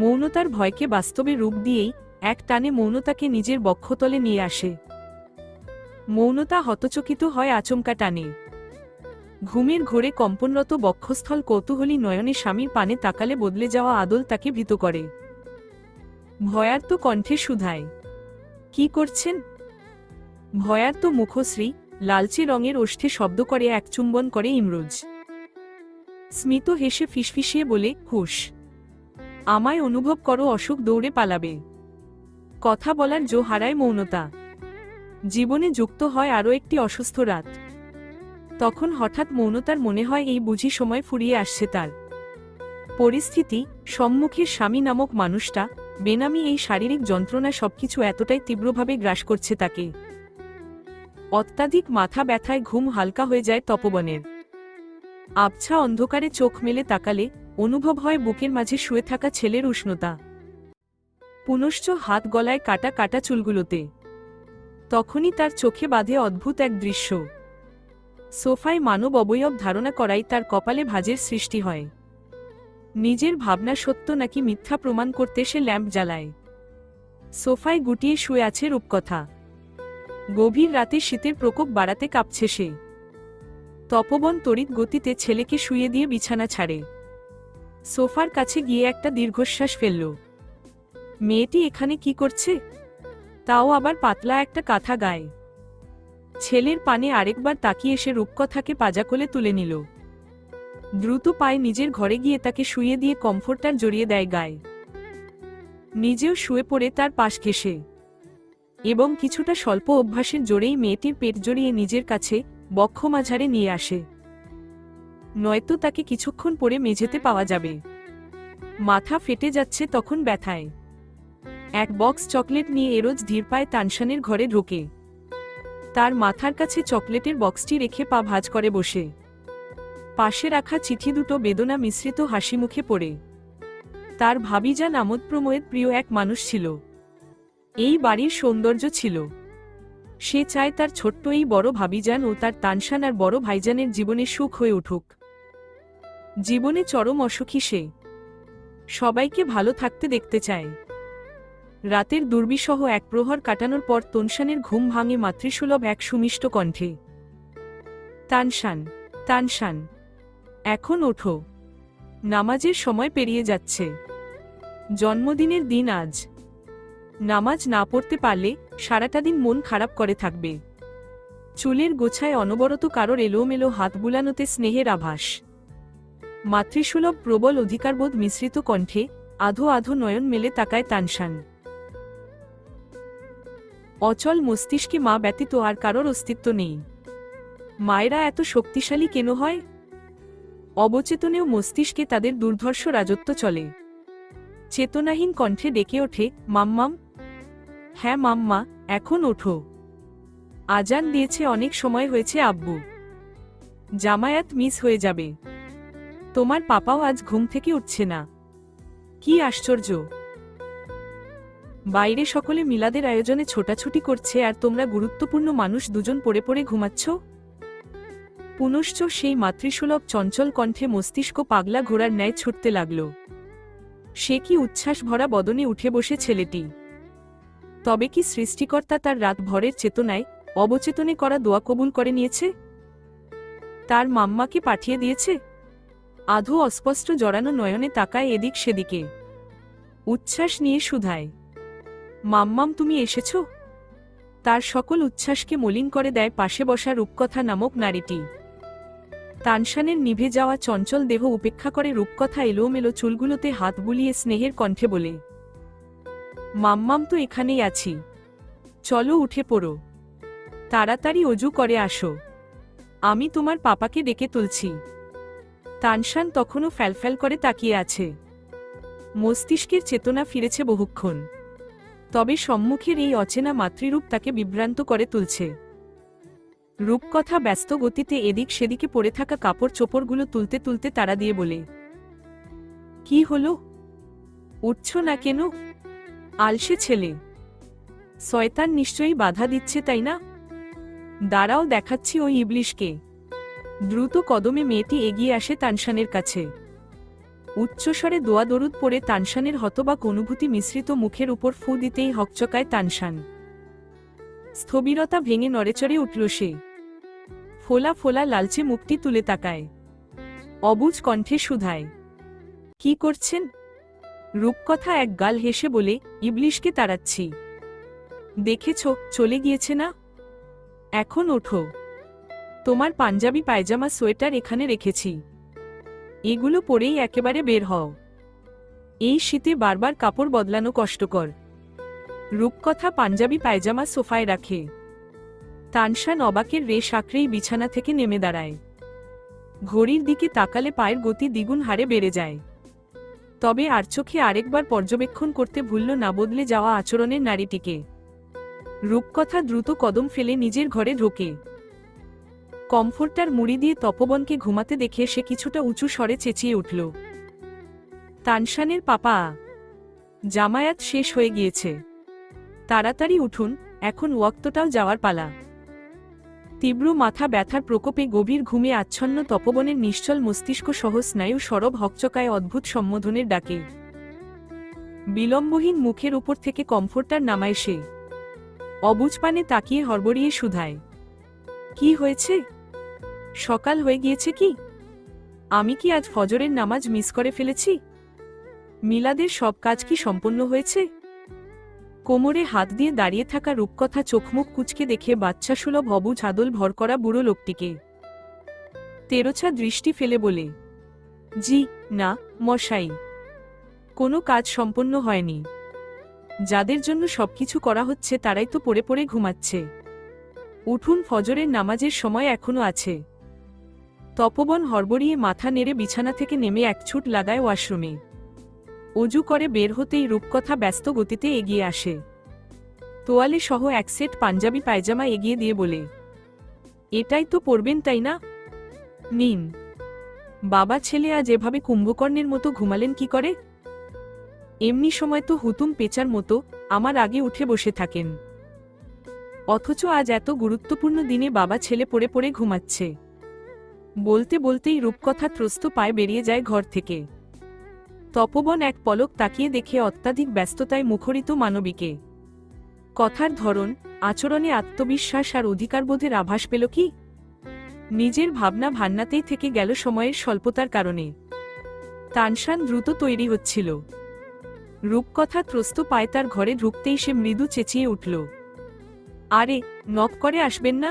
A: মৌনতার ভয়কে বাস্তবে রূপ দিয়েই এক টানে মৌনতাকে নিজের বক্ষতলে নিয়ে আসে। মৌনতা হতচকিত হয় আচমকা টানে। ঘুমের ঘোরে কম্পনরত বক্ষস্থল কৌতূহলী নয়নে স্বামীর পানে তাকালে বদলে যাওয়া আদল তাকে ভীত করে। ভয়ার্ত কণ্ঠে শুধায়, কি করছেন? ভয়ার্ত মুখশ্রী, লালচে রঙের ওষ্ঠে শব্দ করে এক চুম্বন করে ইমরোজ। স্মিত হেসে ফিসফিসিয়ে বলে, হুশ, আমায় অনুভব করো। অসুখ দৌড়ে পালাবে। কথা বলার জো হারায় মৌনতা। জীবনে যুক্ত হয় আরও একটি অসুস্থ রাত। তখন হঠাৎ মৌনতার মনে হয় এই বুঝি সময় ফুরিয়ে আসছে তার। পরিস্থিতি, সম্মুখের স্বামী নামক মানুষটা, বেনামি এই শারীরিক যন্ত্রণা সবকিছু এতটাই তীব্রভাবে গ্রাস করছে তাকে। অত্যাধিক মাথা ব্যথায় ঘুম হালকা হয়ে যায় তপবনের। আবছা অন্ধকারে চোখ মেলে তাকালে অনুভব হয় বুকের মাঝে শুয়ে থাকা ছেলের উষ্ণতা। পুনশ্চ হাত গলায় কাটা কাটা চুলগুলোতে। তখনই তার চোখে বাঁধে অদ্ভুত এক দৃশ্য। সোফায় মানব অবয়ব ধারণা করাই তার কপালে ভাঁজের সৃষ্টি হয়। নিজের ভাবনা সত্য নাকি মিথ্যা প্রমাণ করতে সে ল্যাম্প জ্বালায়। সোফায় গুটিয়ে শুয়ে আছে রূপকথা। গভীর রাতে শীতের প্রকোপ বাড়াতে কাঁপছে সে। তপবন তড়িৎ গতিতে ছেলেকে শুইয়ে দিয়ে বিছানা ছাড়ে। সোফার কাছে গিয়ে একটা দীর্ঘশ্বাস ফেলল। মেয়েটি এখানে কি করছে? তাও আবার পাতলা একটা কাঁথা গায়ে। ছেলের পানে আরেকবার তাকিয়ে সে রূপকথাকে পাজাকোলে তুলে নিল। দ্রুত পায়ে নিজের ঘরে গিয়ে তাকে শুইয়ে দিয়ে কমফোর্টার জড়িয়ে দেয় গায়ে। নিজেও শুয়ে পড়ে তার পাশ ঘেঁষে, এবং কিছুটা স্বল্প অভ্যাসের জোরেই মেয়েটির পেট জড়িয়ে নিজের কাছে বক্ষ মাঝারে নিয়ে আসে। নয়তো তাকে কিছুক্ষণ পরে মেঝেতে পাওয়া যাবে। মাথা ফেটে যাচ্ছে তখন ব্যথায়। এক বক্স চকলেট নিয়ে এরোজ ধীর পায়ে তানশানের ঘরে ঢোকে। তার মাথার কাছে চকলেটের বক্সটি রেখে পা ভাঁজ করে বসে। পাশে রাখা চিঠি দুটো বেদনা মিশ্রিত হাসি মুখে পড়ে। তার ভাবিজান আমোদ প্রমোদের প্রিয় এক মানুষ ছিল। এই বাড়ির সৌন্দর্য ছিল। সে চায় তার ছোট্ট এই বড় ভাবিজান ও তার তানশান আর বড় ভাইজানের জীবনে সুখ হয়ে উঠুক। জীবনে চরম অসুখী সে। সবাইকে ভালো থাকতে দেখতে চায়। রাতের দুর্বিসহ এক প্রহর কাটানোর পর তানশানের ঘুম ভাঙে মাতৃসুলভ এক সুমিষ্ট কণ্ঠে। তানশান, তানশান, এখন ওঠো। নামাজের সময় পেরিয়ে যাচ্ছে। জন্মদিনের দিন আজ। নামাজ না পড়তে পারলে সারাটা দিন মন খারাপ করে থাকবে। চুলের গোছায় অনবরত কারোর এলোমেলো হাত বুলানোতে স্নেহের আভাস। মাতৃসুলভ প্রবল অধিকারবোধ মিশ্রিত কণ্ঠে আধো আধো নয়ন মেলে তাকায় তানশান। অচল মস্তিষ্কে মা ব্যতীত আর কারোর অস্তিত্ব নেই। মায়েরা এত শক্তিশালী কেন হয়? অবচেতনেও মস্তিষ্কে তাদের দুর্ধর্ষ রাজত্ব চলে। চেতনাহীন কণ্ঠে ডেকে ওঠে, মাম্মাম। হ্যাঁ মাম্মা, এখন ওঠো। আজান দিয়েছে, অনেক সময় হয়েছে আব্বু। জামায়াত মিস হয়ে যাবে। তোমার পাপাও আজ ঘুম থেকে উঠছে না। কি আশ্চর্য! বাইরে সকলে মিলাদের আয়োজনে ছোটাছুটি করছে আর তোমরা গুরুত্বপূর্ণ মানুষ দুজন পড়ে পড়ে ঘুমাচ্ছ। পুনশ্চ সেই মাতৃসুলভ চঞ্চল কণ্ঠে মস্তিষ্ক পাগলা ঘোড়ার ন্যায় ছুটতে লাগল। সে কি উচ্ছ্বাস ভরা বদনে উঠে বসে ছেলেটি। তবে কি সৃষ্টিকর্তা তার রাত ভরের চেতনায় অবচেতনে করা দোয়া কবুল করে নিয়েছে? তার মাম্মাকে পাঠিয়ে দিয়েছে? আধো অস্পষ্ট জড়ানো নয়নে তাকায় এদিক সেদিকে। উচ্ছ্বাস নিয়ে শুধায়, মাম্মাম তুমি এসেছ? তার সকল উচ্ছ্বাসকে মলিন করে দেয় পাশে বসা রূপকথা নামক নারীটি। তানশানের নিভে যাওয়া চঞ্চল দেহ উপেক্ষা করে রূপকথা এলোমেলো চুলগুলোতে হাত বুলিয়ে স্নেহের কণ্ঠে বলে, মাম্মাম তো এখানেই আছি, চলো উঠে পড়ো, তাড়াতাড়ি অজু করে আসো, আমি তোমার পাপাকে ডেকে তুলছি। তানশান তখনও ফ্যালফ্যাল করে তাকিয়ে আছে। মস্তিষ্কের চেতনা ফিরেছে বহুক্ষণ, তবে সম্মুখের এই অচেনা মাতৃরূপ তাকে বিভ্রান্ত করে তুলছে। রূপকথা ব্যস্ত গতিতে এদিক সেদিকে পড়ে থাকা কাপড় চোপড়গুলো তুলতে তুলতে তাড়া দিয়ে বলে, কি হলো, উঠছ না কেন? আলসে ছেলে, শয়তান নিশ্চয়ই বাধা দিচ্ছে তাই না? দাঁড়াও, দেখাচ্ছি ওই ইবলিশকে। দ্রুত কদমে মেয়েটি এগিয়ে আসে তানশানের কাছে। উচ্চস্বরে দোয়া দরুদ পড়ে তানশানের হতবাক অনুভূতি মিশ্রিত মুখের উপর ফু দিতেই হকচকায় তানশান। স্থবিরতা ভেঙে নড়েচড়ে উঠল সে। ফোলা ফোলা লালচে মুখটি তুলে তাকায়। অবুঝ কণ্ঠে শুধায়, কি করছেন? রূপকথা এক গাল হেসে বলে, ইবলিশকে তাড়াচ্ছি। দেখেছ, চলে গিয়েছে না? এখন ওঠো, তোমার পাঞ্জাবি পায়জামা সোয়েটার এখানে রেখেছি, এগুলো পরেই একেবারে বের হও। এই শীতে বারবার কাপড় বদলানো কষ্টকর। রূপকথা পাঞ্জাবি পায়জামা সোফায় রাখে। তানশান অবাকের রেশ আঁকড়েই বিছানা থেকে নেমে দাঁড়ায়। ঘড়ির দিকে তাকালে পায়ের গতি দ্বিগুণ হারে বেড়ে যায়। তবে আর চোখে আরেকবার পর্যবেক্ষণ করতে ভুলল না বদলে যাওয়া আচরণের নারীটিকে। রূপকথা দ্রুত কদম ফেলে নিজের ঘরে ঢোকে। কমফোর্টার মুড়ি দিয়ে তপবনকে ঘুমাতে দেখে সে কিছুটা উঁচু স্বরে চেঁচিয়ে উঠল, তানশানের পাপা, জামায়াত শেষ হয়ে গিয়েছে, তাড়াতাড়ি উঠুন, এখন ওয়াক্তটাও যাওয়ার পালা। তীব্র মাথা ব্যথার প্রকোপে গভীর ঘুমে আচ্ছন্ন তপবনের নিশ্চল মস্তিষ্ক সহ স্নায়ু সরব হকচকায় অদ্ভুত সম্বোধনের ডাকে। বিলম্বহীন মুখের উপর থেকে কমফোর্টার নামায় সে। অবুঝ পানে তাকিয়ে হড়বড়িয়ে শুধায়, কি হয়েছে? সকাল হয়ে গিয়েছে কি? আমি কি আজ ফজরের নামাজ মিস করে ফেলেছি? মিলাদের সব কাজ কি সম্পন্ন হয়েছে? কোমরে হাত দিয়ে দাঁড়িয়ে থাকা রূপকথা চোখমুখ কুঁচকে দেখে বাচ্চা সুলভ অবুঝ আদল ভর করা বুড়ো লোকটিকে। তেরোছা দৃষ্টি ফেলে বলে, জি না মশাই, কোনো কাজ সম্পন্ন হয়নি। যাদের জন্য সবকিছু করা হচ্ছে তারাই তো পড়ে পড়ে ঘুমাচ্ছে। উঠুন, ফজরের নামাজের সময় এখনো আছে। তপবন হড়বড়িয়ে মাথা নেড়ে বিছানা থেকে নেমে এক ছুট লাগায় ওয়াশরুমে। অজু করে বের হতেই রূপকথা ব্যস্ত গতিতে এগিয়ে আসে। তোয়ালে সহ এক সেট পাঞ্জাবি পায়জামা এগিয়ে দিয়ে বলে, এটাই তো পরবেন তাই না? নিন। বাবা ছেলে আজ এভাবে কুম্ভকর্ণের মতো ঘুমালেন কি করে? এমনি সময় তো হুতুম পেঁচার মতো আমার আগে উঠে বসে থাকেন, অথচ আজ এত গুরুত্বপূর্ণ দিনে বাবা ছেলে পড়ে পড়ে ঘুমাচ্ছে। বলতে বলতেই রূপকথা ত্রস্ত পায়ে বেরিয়ে যায় ঘর থেকে। তপবন এক পলক তাকিয়ে দেখে অত্যাধিক ব্যস্ততায় মুখরিত মানবীকে। কথার ধরন, আচরণে আত্মবিশ্বাস আর অধিকারবোধের আভাস পেল কি? নিজের ভাবনা ভান্নাতেই থেকে গেল সময়ের স্বল্পতার কারণে। তানশান দ্রুত তৈরি হচ্ছিল। রূপকথা ত্রস্ত পায়ে তার ঘরে ঢুকতেই সে মৃদু চেঁচিয়ে উঠল, আরে, নক করে আসবেন না?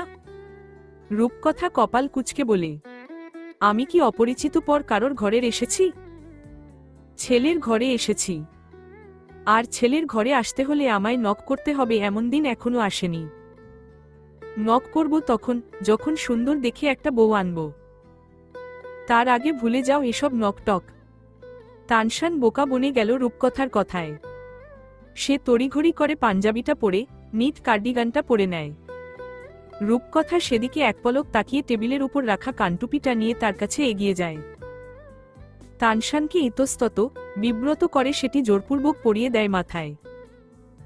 A: রূপকথা কপাল কুঁচকে বলে, আমি কি অপরিচিত পর কারোর ঘরের এসেছি? ছেলের ঘরে এসেছি, আর ছেলের ঘরে আসতে হলে আমায় নক করতে হবে এমন দিন এখনো আসেনি। নক করব তখন যখন সুন্দর দেখে একটা বউ আনব, তার আগে ভুলে যাও এসব নকটক। তানশান বোকা বনে গেল রূপকথার কথায়। সে তড়িঘড়ি করে পাঞ্জাবিটা পরে নিট কার্ডিগানটা পরে নেয়। রূপকথা সেদিকে এক পলক তাকিয়ে টেবিলের উপর রাখা কানটুপিটা নিয়ে তার কাছে এগিয়ে যায়। তানশানকে ইতস্তত বিব্রত করে সেটি জোরপূর্বক পরিয়ে দেয় মাথায়।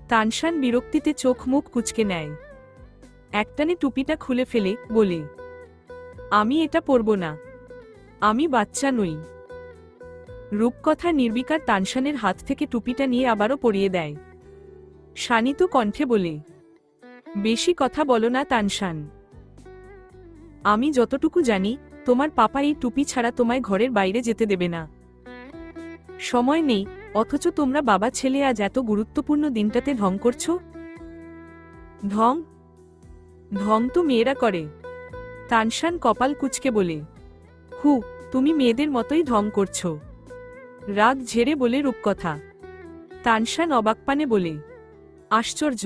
A: তানশান বিরক্তিতে চোখ মুখ কুঁচকে নেয়। একটানে টুপিটা খুলে ফেলে বলে, আমি এটা পরব না, আমি বাচ্চা নই। রূপকথা নির্বিকার তানশানের হাত থেকে টুপিটা নিয়ে আবারও পরিয়ে দেয়। শানিত কণ্ঠে বলে, বেশি কথা বলো না তানশান। আমি যতটুকু জানি তোমার পাপা এই টুপি ছাড়া তোমায় ঘরের বাইরে যেতে দেবে না। সময় নেই, অথচ তোমরা বাবা ছেলে আজ এত গুরুত্বপূর্ণ দিনটাতে ঢং করছো। ঢং? ঢং তো মেয়েরা করে। তানশান কপাল কুঁচকে বলে, হু, তুমি মেয়েদের মতোই ঢং করছো। রাগ ঝেড়ে বলে রূপকথা। তানশান অবাকপানে বলে, আশ্চর্য,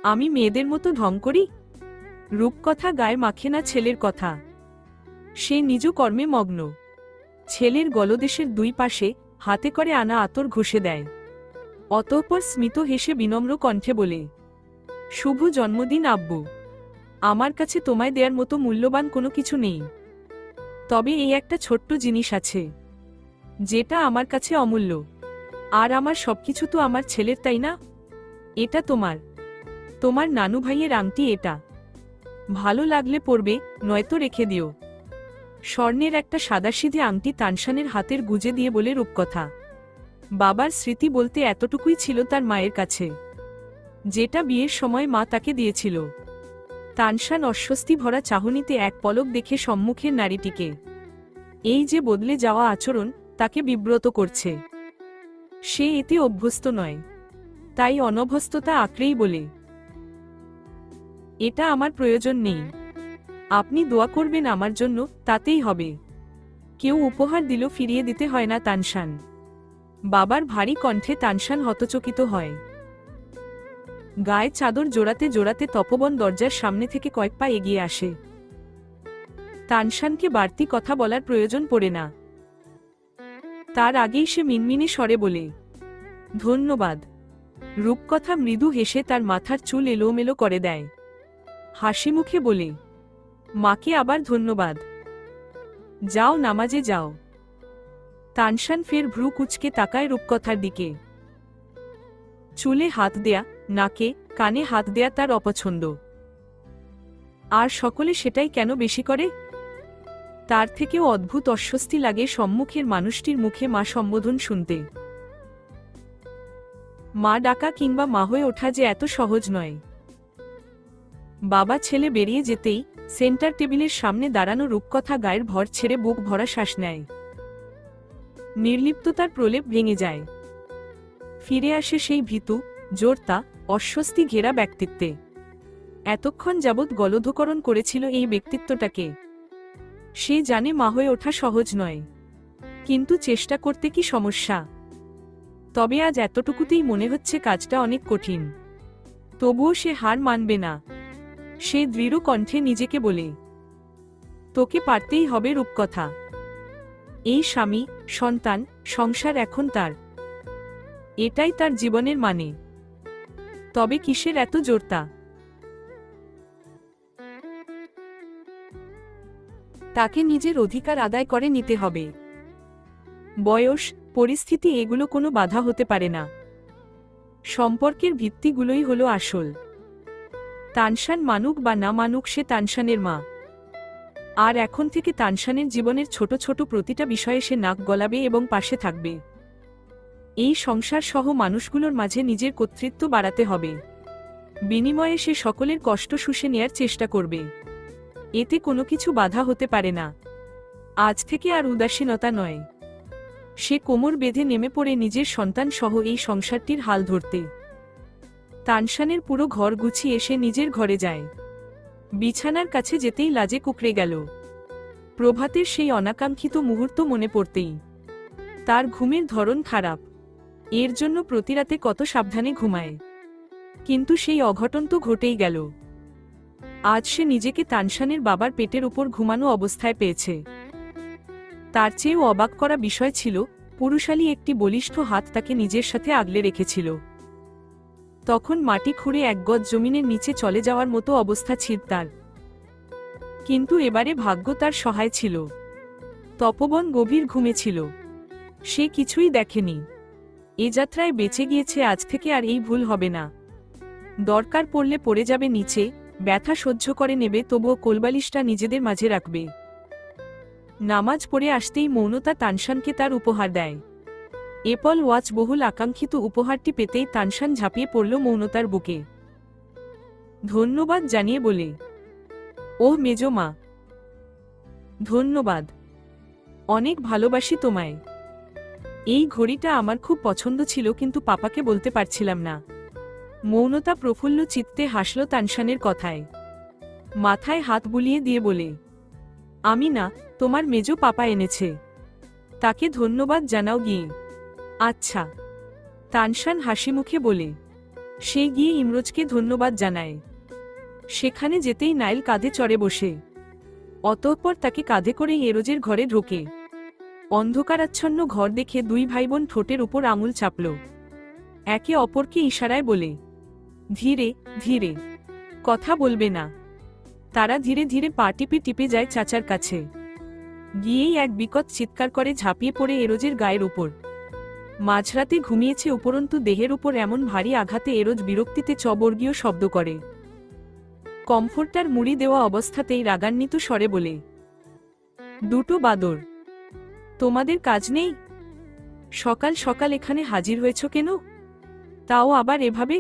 A: আমি মেয়েদের মতো ঢং করি? রূপকথা গায়ে মাখে না ছেলের কথা। সে নিজ কর্মে মগ্ন। ছেলের গলদেশের দুই পাশে হাতে করে আনা আতর ঘষে দেয়। অতঃপর স্মিত হেসে বিনম্র কণ্ঠে বলে, শুভ জন্মদিন আব্বু। আমার কাছে তোমায় দেয়ার মতো মূল্যবান কোনো কিছু নেই, তবে এই একটা ছোট্ট জিনিস আছে যেটা আমার কাছে অমূল্য। আর আমার সবকিছু তো আমার ছেলের, তাই না? এটা তোমার, তোমার নানু ভাইয়ের আংটি। এটা ভালো লাগলে পরবে, নয়তো রেখে দিও। স্বর্ণের একটা সাদাসিধে আংটি তানশানের হাতের গুজে দিয়ে বলে রূপকথা। বাবার স্মৃতি বলতে এতটুকুই ছিল তার মায়ের কাছে, যেটা বিয়ের সময় মা তাকে দিয়েছিল। তানশান অস্বস্তি ভরা চাহনিতে এক পলক দেখে সম্মুখের নারীটিকে। এই যে বদলে যাওয়া আচরণ তাকে বিব্রত করছে। সে এতে অভ্যস্ত নয়, তাই অনভ্যস্ততা আঁকড়েই বলে, এটা আমার প্রয়োজন নেই। আপনি দোয়া করবেন আমার জন্য, তাতেই হবে। কেউ উপহার দিল ফিরিয়ে দিতে হয় না তানশান। বাবার ভারী কণ্ঠে তানশান হতচকিত হয়। গায়ে চাদর জোড়াতে জোড়াতে তপবন দরজার সামনে থেকে কয়েক পা এগিয়ে আসে। তানশানকে বাড়তি কথা বলার প্রয়োজন পড়ে না। তার আগেই সে মিনমিনে স্বরে বলে, ধন্যবাদ। রূপকথা মৃদু হেসে তার মাথার চুল এলোমেলো করে দেয়। হাসি মুখে বলে, মাকে আবার ধন্যবাদ। যাও, নামাজে যাও। তানশান ফের ভ্রু কুঁচকে তাকায় রূপকথার দিকে। চুলে হাত দেয়া, নাকে কানে হাত দেয়া তার অপছন্দ। আর সকলে সেটাই কেন বেশি করে? তার থেকেও অদ্ভুত অস্বস্তি লাগে সম্মুখের মানুষটির মুখে মা সম্বোধন শুনতে। মা ডাকা কিংবা মা হয়ে ওঠা যে এত সহজ নয়। বাবা ছেলে বেরিয়ে যেতেই সেন্টার টেবিলের সামনে দাঁড়ানো রূপকথা গায়ের ভর ছেড়ে বুক ভরা শ্বাস নেয়। নির্লিপ্ততার প্রলেপ ভেঙে যায়। ফিরে আসে সেই ভীতু, জোরতা, অস্বস্তি ঘেরা ব্যক্তিত্বে। এতক্ষণ যাবৎ গলধকরণ করেছিল এই ব্যক্তিত্বটাকে। সে জানে মা হয়ে ওঠা সহজ নয়, কিন্তু চেষ্টা করতে কি সমস্যা? তবে আজ এতটুকুতেই মনে হচ্ছে কাজটা অনেক কঠিন। তবুও সে হার মানবে না। সে দৃঢ় কণ্ঠে নিজেকে বলে, তোকে পারতেই হবে রূপকথা। এই স্বামী, সন্তান, সংসার এখন তার। এটাই তার জীবনের মানে। তবে কিসের এত জোরতা? তাকে নিজের অধিকার আদায় করে নিতে হবে। বয়স, পরিস্থিতি এগুলো কোনো বাধা হতে পারে না। সম্পর্কের ভিত্তিগুলোই হলো আসল। তানশান মানুক বা না মানুক, সে তানশানের মা। আর এখন থেকে তানশানের জীবনের ছোট ছোট প্রতিটা বিষয়ে সে নাক গলাবে এবং পাশে থাকবে। এই সংসার সহ মানুষগুলোর মাঝে নিজের কর্তৃত্ব বাড়াতে হবে। বিনিময়ে সে সকলের কষ্ট শুষে নেয়ার চেষ্টা করবে। এতে কোনো কিছু বাধা হতে পারে না। আজ থেকে আর উদাসীনতা নয়। সে কোমর বেঁধে নেমে পড়ে নিজের সন্তান সহ এই সংসারটির হাল ধরতে। তানশানের পুরো ঘর গুছিয়ে এসে নিজের ঘরে যায়। বিছানার কাছে যেতেই লাজে কুকড়ে গেল। প্রভাতের সেই অনাকাঙ্ক্ষিত মুহূর্ত মনে পড়তেই তার ঘুমের ধরন খারাপ। এর জন্য প্রতিরাতে কত সাবধানে ঘুমায়, কিন্তু সেই অঘটন তো ঘটেই গেল। আজ সে নিজেকে তানশানের বাবার পেটের উপর ঘুমানো অবস্থায় পেয়েছে। তার চেয়েও অবাক করা বিষয় ছিল, পুরুষালী একটি বলিষ্ঠ হাত তাকে নিজের সাথে আগলে রেখেছিল। তখন মাটি খুঁড়ে এক গজ জমিনের নিচে চলে যাওয়ার মতো অবস্থা ছিল তার। কিন্তু এবারে ভাগ্য তার সহায় ছিল। তপবন গভীর ঘুমে ছিল। সে কিছুই দেখেনি। এ যাত্রায় বেঁচে গিয়েছে, আজ থেকে আর এই ভুল হবে না। দরকার পড়লে পড়ে যাবে নিচে, ব্যথা সহ্য করে নেবে, তবুও কোলবালিশটা নিজেদের মাঝে রাখবে। নামাজ পড়ে আসতেই মৌনতা তানশানকে তার উপহার দেয়। এপল ওয়াচ বহুল আকাঙ্ক্ষিত উপহারটি পেতেই তানশান ঝাঁপিয়ে পড়ল মৌনতার বুকে। ধন্যবাদ জানিয়ে বলে, ওহ মেজো মা, ধন্যবাদ, অনেক ভালোবাসি তোমায়। এই ঘড়িটা আমার খুব পছন্দ ছিল, কিন্তু পাপাকে বলতে পারছিলাম না। মৌনতা প্রফুল্ল চিত্তে হাসল তানশানের কথায়। মাথায় হাত বুলিয়ে দিয়ে বলে, আমি না, তোমার মেজো পাপা এনেছে, তাকে ধন্যবাদ জানাও গিয়ে। আচ্ছা, তানশান হাসি মুখে বলে। সে গিয়ে ইমরোজকে ধন্যবাদ জানায়। সেখানে যেতেই নাইল কাঁধে চড়ে বসে। অতঃপর তাকে কাঁধে করে এরোজের ঘরে ঢোকে। অন্ধকারাচ্ছন্ন ঘর দেখে দুই ভাইবোন ঠোঁটের উপর আঙুল চাপল। একে অপরকে ইশারায় বলে, ধীরে ধীরে, কথা বলবে না। তারা ধীরে ধীরে পা টিপে টিপে যায় চাচার কাছে। গিয়েই এক বিকট চিৎকার করে ঝাঁপিয়ে পড়ে এরোজের গায়ের উপর। মাঝরাতে ঘুমিয়েছে, উপরন্তু দেহের উপর এমন ভারী আঘাতে এরোজ বিরক্তিতে চবর্গীয় শব্দ করে। কমফোর্টার মুড়ি দেওয়া অবস্থাতেই রাগান্বিত স্বরে বলে, দুটো বাদর, তোমাদের কাজ নেই? সকাল সকাল এখানে হাজির হয়েছ কেন? তাও আবার এভাবে?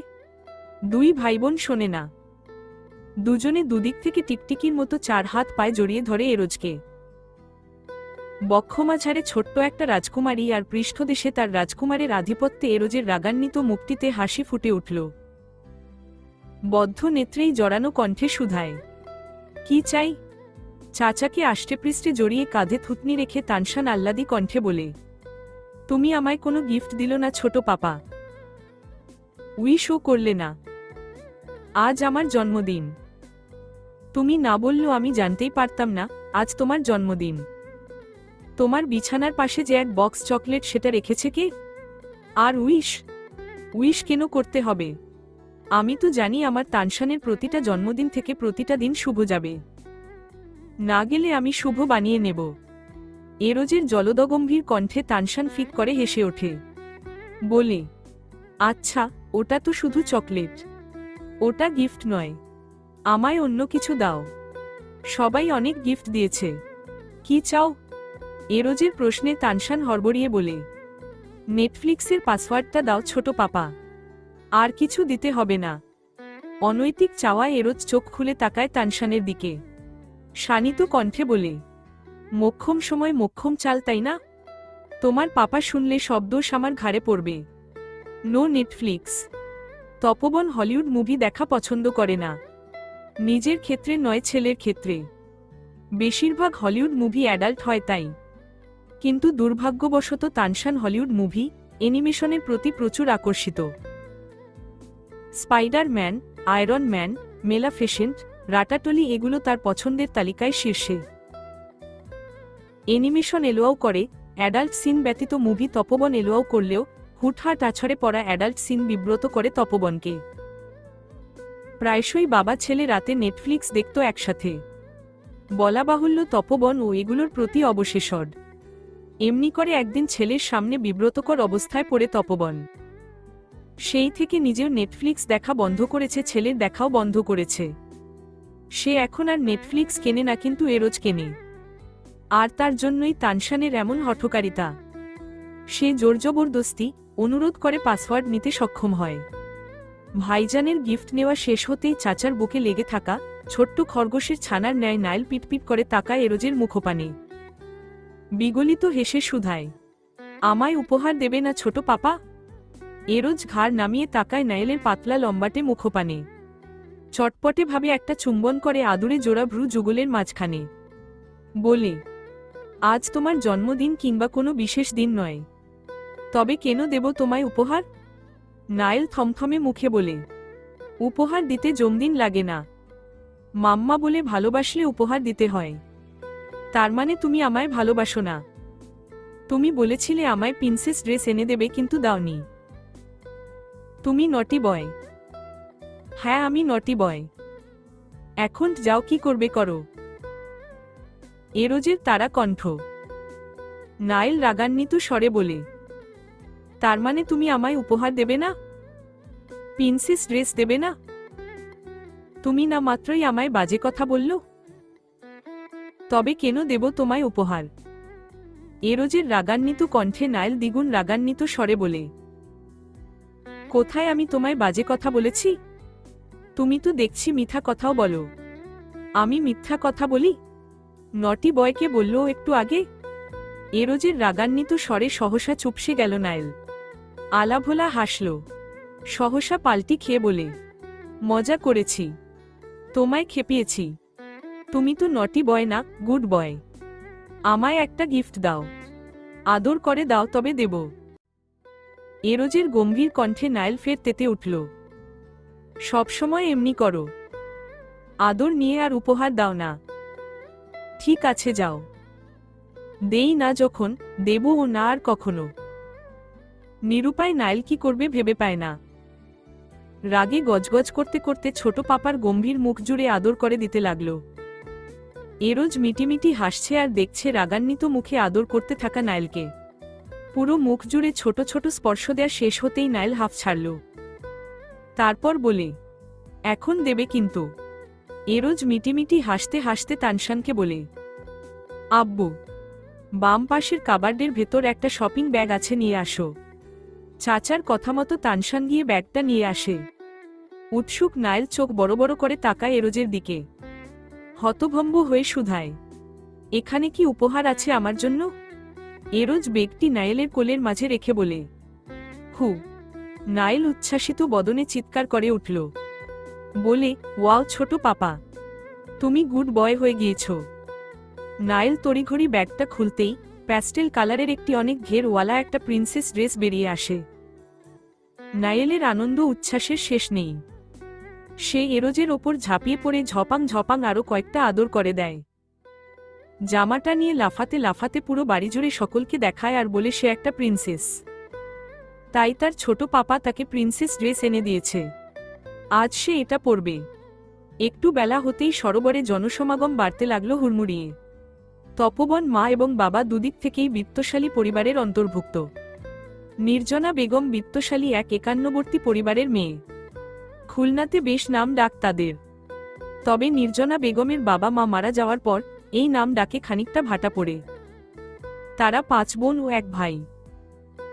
A: দুই ভাইবোন শোনে না। দুজনে দুদিক থেকে টিকটিকির মতো চার হাত পায়ে জড়িয়ে ধরে এরোজকে। বক্ষমাঝারে ছোট্ট একটা রাজকুমারী, আর পৃষ্ঠদেশে তার রাজকুমারের আধিপত্যে এরোজের রাগান্বিত মুখটিতে হাসি ফুটে উঠল। বদ্ধ নেত্রেই জড়ানো কণ্ঠে শুধায়, কি চাই? চাচাকে আষ্টেপৃষ্ঠে জড়িয়ে কাঁধে থুতনি রেখে তানশান আহ্লাদি কণ্ঠে বলে, তুমি আমায় কোনো গিফট দিল না ছোট পাপা? উইশও করলে না। আজ আমার জন্মদিন। তুমি না বললেও আমি জানতেই পারতাম না আজ তোমার জন্মদিন। তোমার বিছানার পাশে যে এক বক্স চকলেট, সেটা রেখেছে কে? আর উইশ? উইশ কেন করতে হবে? আমি তো জানি আমার তানশানের প্রতিটা জন্মদিন থেকে প্রতিটা দিন শুভ যাবে। না গেলে আমি শুভ বানিয়ে নেব। এরোজের জলদগম্ভীর কণ্ঠে তানশান ফিক করে হেসে ওঠে। বলে, আচ্ছা, ওটা তো শুধু চকলেট, ওটা গিফট নয়। আমায় অন্য কিছু দাও। সবাই অনেক গিফট দিয়েছে, কি চাও? এরোজের প্রশ্নে তানশান হড়বড়িয়ে বলে, নেটফ্লিক্সের পাসওয়ার্ডটা দাও ছোট পাপা। আর কিছু দিতে হবে না। অনৈতিক চাওয়ায় এরোজ চোখ খুলে তাকায় তানশানের দিকে। শানিত কণ্ঠে বলে, মোক্ষম সময় মোক্ষম চাল, তাই না? তোমার পাপা শুনলে সব দোষ আমার ঘাড়ে পড়বে। No Netflix. Tapoban Hollywood movie দেখা পছন্দ করে না। নিজের ক্ষেত্রে নয়, ছেলের ক্ষেত্রে। বেশিরভাগ হলিউড মুভি অ্যাডাল্ট হয় তাই। কিন্তু দুর্ভাগ্যবশত তানশান হলিউড মুভি, অ্যানিমেশনের প্রতি প্রচুর আকর্ষিত। স্পাইডার-ম্যান, আয়রন ম্যান, মেলাফিসেন্ট, রাটাটলি, এগুলো তার পছন্দের তালিকায় শীর্ষে। অ্যানিমেশন এলোয়াও করে, অ্যাডাল্ট সিন ব্যতীত মুভি তপবন এলোয়াও করলেও হুটহাট আছড়ে পড়া অ্যাডাল্ট সিন বিব্রত করে তপবনকে। প্রায়শই বাবা ছেলে রাতে নেটফ্লিক্স দেখত একসাথে। বলা বাহুল্য তপবন ও এগুলোর প্রতি অবশেষড। এমনি করে একদিন ছেলের সামনে বিব্রতকর অবস্থায় পড়ে তপবন। সেই থেকে নিজেও নেটফ্লিক্স দেখা বন্ধ করেছে, ছেলের দেখাও বন্ধ করেছে। সে এখন আর নেটফ্লিক্স কেনে না, কিন্তু এরোজ কেনে। আর তার জন্যই তানশানের এমন হঠকারিতা। সে জোরজবরদস্তি অনুরোধ করে পাসওয়ার্ড নিতে সক্ষম হয়। ভাইজানের গিফট নেওয়া শেষ হতেই চাচার বুকে লেগে থাকা ছোট্ট খরগোশের ছানার ন্যায় নাইল পিটপিট করে তাকায় এরোজের মুখপানে। বিগলিত হেসে শুধায়, আমায় উপহার দেবে না ছোট পাপা? এরোজ ঘাড় নামিয়ে তাকায় নাইলের পাতলা লম্বাটে মুখপানে। চটপটে ভাবে একটা চুম্বন করে আদুরে জোড়া ভ্রু যুগলের মাঝখানে। বলে, আজ তোমার জন্মদিন কিংবা কোনো বিশেষ দিন নয়, তবে কেন দেব তোমায় উপহার? নাইল থমথমে মুখে বলে, উপহার দিতে জমদিন লাগে না। মাম্মা বলে ভালোবাসলে উপহার দিতে হয়। তার মানে তুমি আমায় ভালোবাসো না? তুমি বলেছিলে আমায় প্রিন্সেস ড্রেস এনে দেবে, কিন্তু দাওনি। তুমি নটি বয়। হ্যাঁ, আমি নটি বয়। এখন যাও, কি করবে করো। এরোজের তারা কণ্ঠ। নাইল রাগান্বিত স্বরে বলে, তার মানে তুমি আমায় উপহার দেবে না? প্রিন্সেস ড্রেস দেবে না? তুমি না মাত্রই আমায় বাজে কথা বলল। তবে কেন দেব তোমায় উপহার? এরোজের রাগান্বিত কণ্ঠে নাইল দ্বিগুণ রাগান্বিত স্বরে বলে, কোথায় আমি তোমায় বাজে কথা বলেছি? তুমি তো দেখছি মিথ্যা কথাও বলো। আমি মিথ্যা কথা বলি? নটি বয়কে বলল একটু আগে। এরোজের রাগান্বিত স্বরে সহসা চুপসে গেল নাইল। আলাভোলা হাসল, সহসা পাল্টি খেয়ে বলে, মজা করেছি, তোমায় খেপিয়েছি। তুমি তো নটি বয় না, গুড বয়। আমায় একটা গিফট দাও, আদর করে দাও তবে দেব। এরোজের গম্ভীর কণ্ঠে নাইল ফের তেতে উঠল, সবসময় এমনি করো, আদর নিয়ে আর উপহার দাও না। ঠিক আছে যাও। দেই না যখন, দেবও না আর কখনো। নিরুপায় নাইল কি করবে ভেবে পায় না। রাগে গজগজ করতে করতে ছোট পাপার গম্ভীর মুখ জুড়ে আদর করে দিতে লাগল। এরোজ মিটিমিটি হাসছে আর দেখছে রাগান্বিত মুখে আদর করতে থাকা নাইলকে। পুরো মুখ জুড়ে ছোট ছোট স্পর্শ দেয়া শেষ হতেই নাইল হাফ ছাড়ল। তারপর বলে, এখন দেবে কিন্তু। এরোজ মিটিমিটি হাসতে হাসতে তানশানকে বলে, আব্বু, বাম পাশের কাবার্ডের ভেতর একটা শপিং ব্যাগ আছে, নিয়ে আসো। চাচার কথা মতো তানশান গিয়ে ব্যাগটা নিয়ে আসে। উৎসুক নাইল চোখ বড় বড় করে তাকায় এরোজের দিকে। হতভম্ব হয়ে শুধায়, এখানে কি উপহার আছে আমার জন্য? এরোজ বেগটি নাইলের কোলের মাঝে রেখে বলে, হু। নাইল উচ্ছ্বাসিত বদনে চিৎকার করে উঠল, বলে, ওয়াও ছোট পাপা, তুমি গুড বয় হয়ে গিয়েছ। নাইল তড়িঘড়ি ব্যাগটা খুলতেই প্যাস্টেল কালারের একটি অনেক ঘেরওয়ালা একটা প্রিন্সেস ড্রেস বেরিয়ে আসে। নাইলের আনন্দ উচ্ছ্বাসের শেষ নেই। সে এরোজের ওপর ঝাঁপিয়ে পড়ে ঝপাং ঝপাং আরও কয়েকটা আদর করে দেয়। জামাটা নিয়ে লাফাতে লাফাতে পুরো বাড়ি জুড়ে সকলকে দেখায় আর বলে সে একটা প্রিন্সেস। তাই তার ছোট পাপা তাকে প্রিন্সেস ড্রেস এনে দিয়েছে। আজ সে এটা পরবে। একটু বেলা হতেই সরোবরে জনসমাগম বাড়তে লাগলো হুড়মুড়িয়ে। তপবন মা এবং বাবা দুদিক থেকেই বিত্তশালী পরিবারের অন্তর্ভুক্ত। নির্জনা বেগম বিত্তশালী এক একান্নবর্তী পরিবারের মেয়ে। খুলনাতে বেশ নাম ডাক তাদের। তবে নির্জনা বেগমের বাবা মা মারা যাওয়ার পর এই নাম ডাকে খানিকটা ভাটা পড়ে। তারা 5 বোন ও 1 ভাই।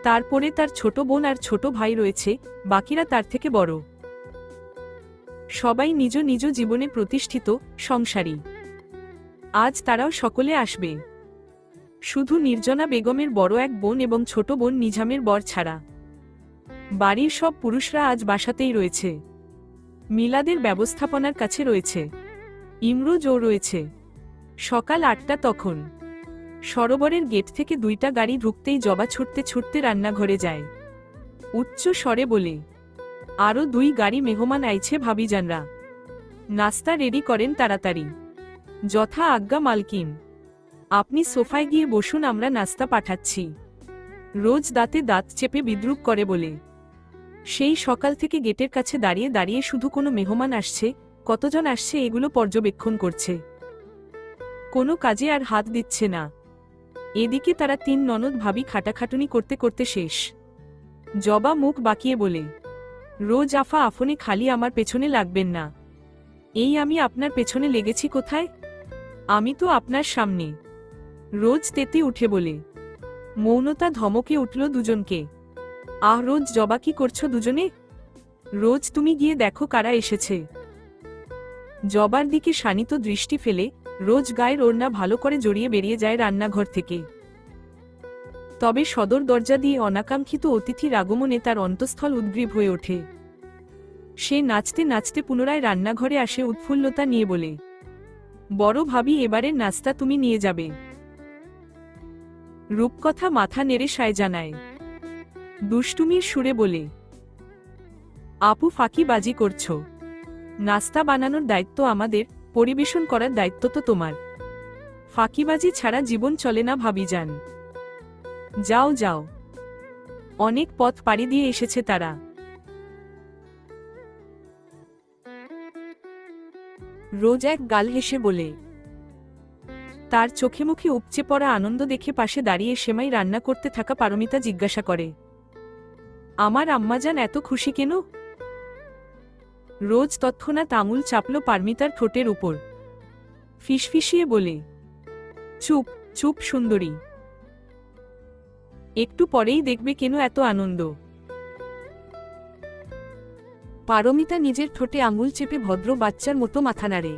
A: তারপরে তার ছোট বোন আর ছোট ভাই রয়েছে, বাকিরা তার থেকে বড়। সবাই নিজ নিজ জীবনে প্রতিষ্ঠিত, সংসারী। আজ তারাও সকলে আসবে, শুধু নির্জনা বেগমের বড় 1 বোন এবং ছোট বোন নিজামের বর ছাড়া। বাড়ির সব পুরুষরা আজ বাসাতেই রয়েছে। মিলাদের ব্যবস্থাপনার কাছে রয়েছে। ইমরোজও রয়েছে। সকাল 8টা তখন। সরোবরের গেট থেকে 2টা গাড়ি ঢুকতেই জবা ছুটতে ছুটতে রান্নাঘরে যায়। উচ্চ স্বরে বলে, আরও 2 গাড়ি মেহমান আইছে ভাবিজানরা। নাস্তা রেডি করেন তাড়াতাড়ি। যথা আজ্ঞা মালকিন। আপনি সোফায় গিয়ে বসুন, আমরা নাস্তা পাঠাচ্ছি। রোজ দাঁতে দাঁত চেপে বিদ্রূপ করে বলে। সেই সকাল থেকে গেটের কাছে দাঁড়িয়ে দাঁড়িয়ে শুধু কোনো মেহমান আসছে, কতজন আসছে এগুলো পর্যবেক্ষণ করছে। কোনো কাজে আর হাত দিচ্ছে না। এদিকে তারা 3 ননদ ভাবি খাটাখাটুনি করতে করতে শেষ। জবা মুখ বাঁকিয়ে বলে, রোজ আফা আফনে খালি আমার পেছনে লাগবেন না। এই আমি আপনার পেছনে লেগেছি কোথায়? আমি তো আপনার সামনে। রোজ তেতে উঠে বলে। মৌনতা ধমকে উঠল দুজনকে। আহ রোজ, জবা কি করছো দুজনে? রোজ তুমি গিয়ে দেখো কারা এসেছে। জবার দিকে শানিত দৃষ্টি ফেলে রোজ গায়ের ওড়না ভালো করে জড়িয়ে বেরিয়ে যায় রান্নাঘর থেকে। তবে সদর দরজা দিয়ে অনাকাঙ্ক্ষিত অতিথির আগমনে তার অন্তঃস্থল উদ্গ্রীব হয়ে ওঠে। সে নাচতে নাচতে পুনরায় রান্নাঘরে আসে উৎফুল্লতা নিয়ে বলে, বড় ভাবি এবারের নাস্তা তুমি নিয়ে যাবে। রূপকথা মাথা নেড়ে সায় জানায়। দুষ্টুমির সুরে বলে, আপু ফাঁকিবাজি করছো। নাস্তা বানানোর দায়িত্ব আমাদের, পরিবেশন করার দায়িত্ব তো তোমার। ফাঁকিবাজি ছাড়া জীবন চলে না ভাবিজান। যাও যাও। অনেক পথ পাড়ি দিয়ে এসেছে তারা। রোজ এক গাল হেসে বলে। তার চোখে মুখে উপচে পড়া আনন্দ দেখে পাশে দাঁড়িয়ে সেমাই রান্না করতে থাকা পারমিতা জিজ্ঞাসা করে, আমার আম্মাজান এত খুশি কেন? রোজ তৎক্ষণাৎ আঙুল চাপল পারমিতার ঠোঁটের উপর, ফিসফিসিয়ে বলে, চুপ চুপ সুন্দরী, একটু পরেই দেখবে কেন এত আনন্দ। পারমিতা নিজের ঠোঁটে আঙুল চেপে ভদ্র বাচ্চার মতো মাথা নাড়ে।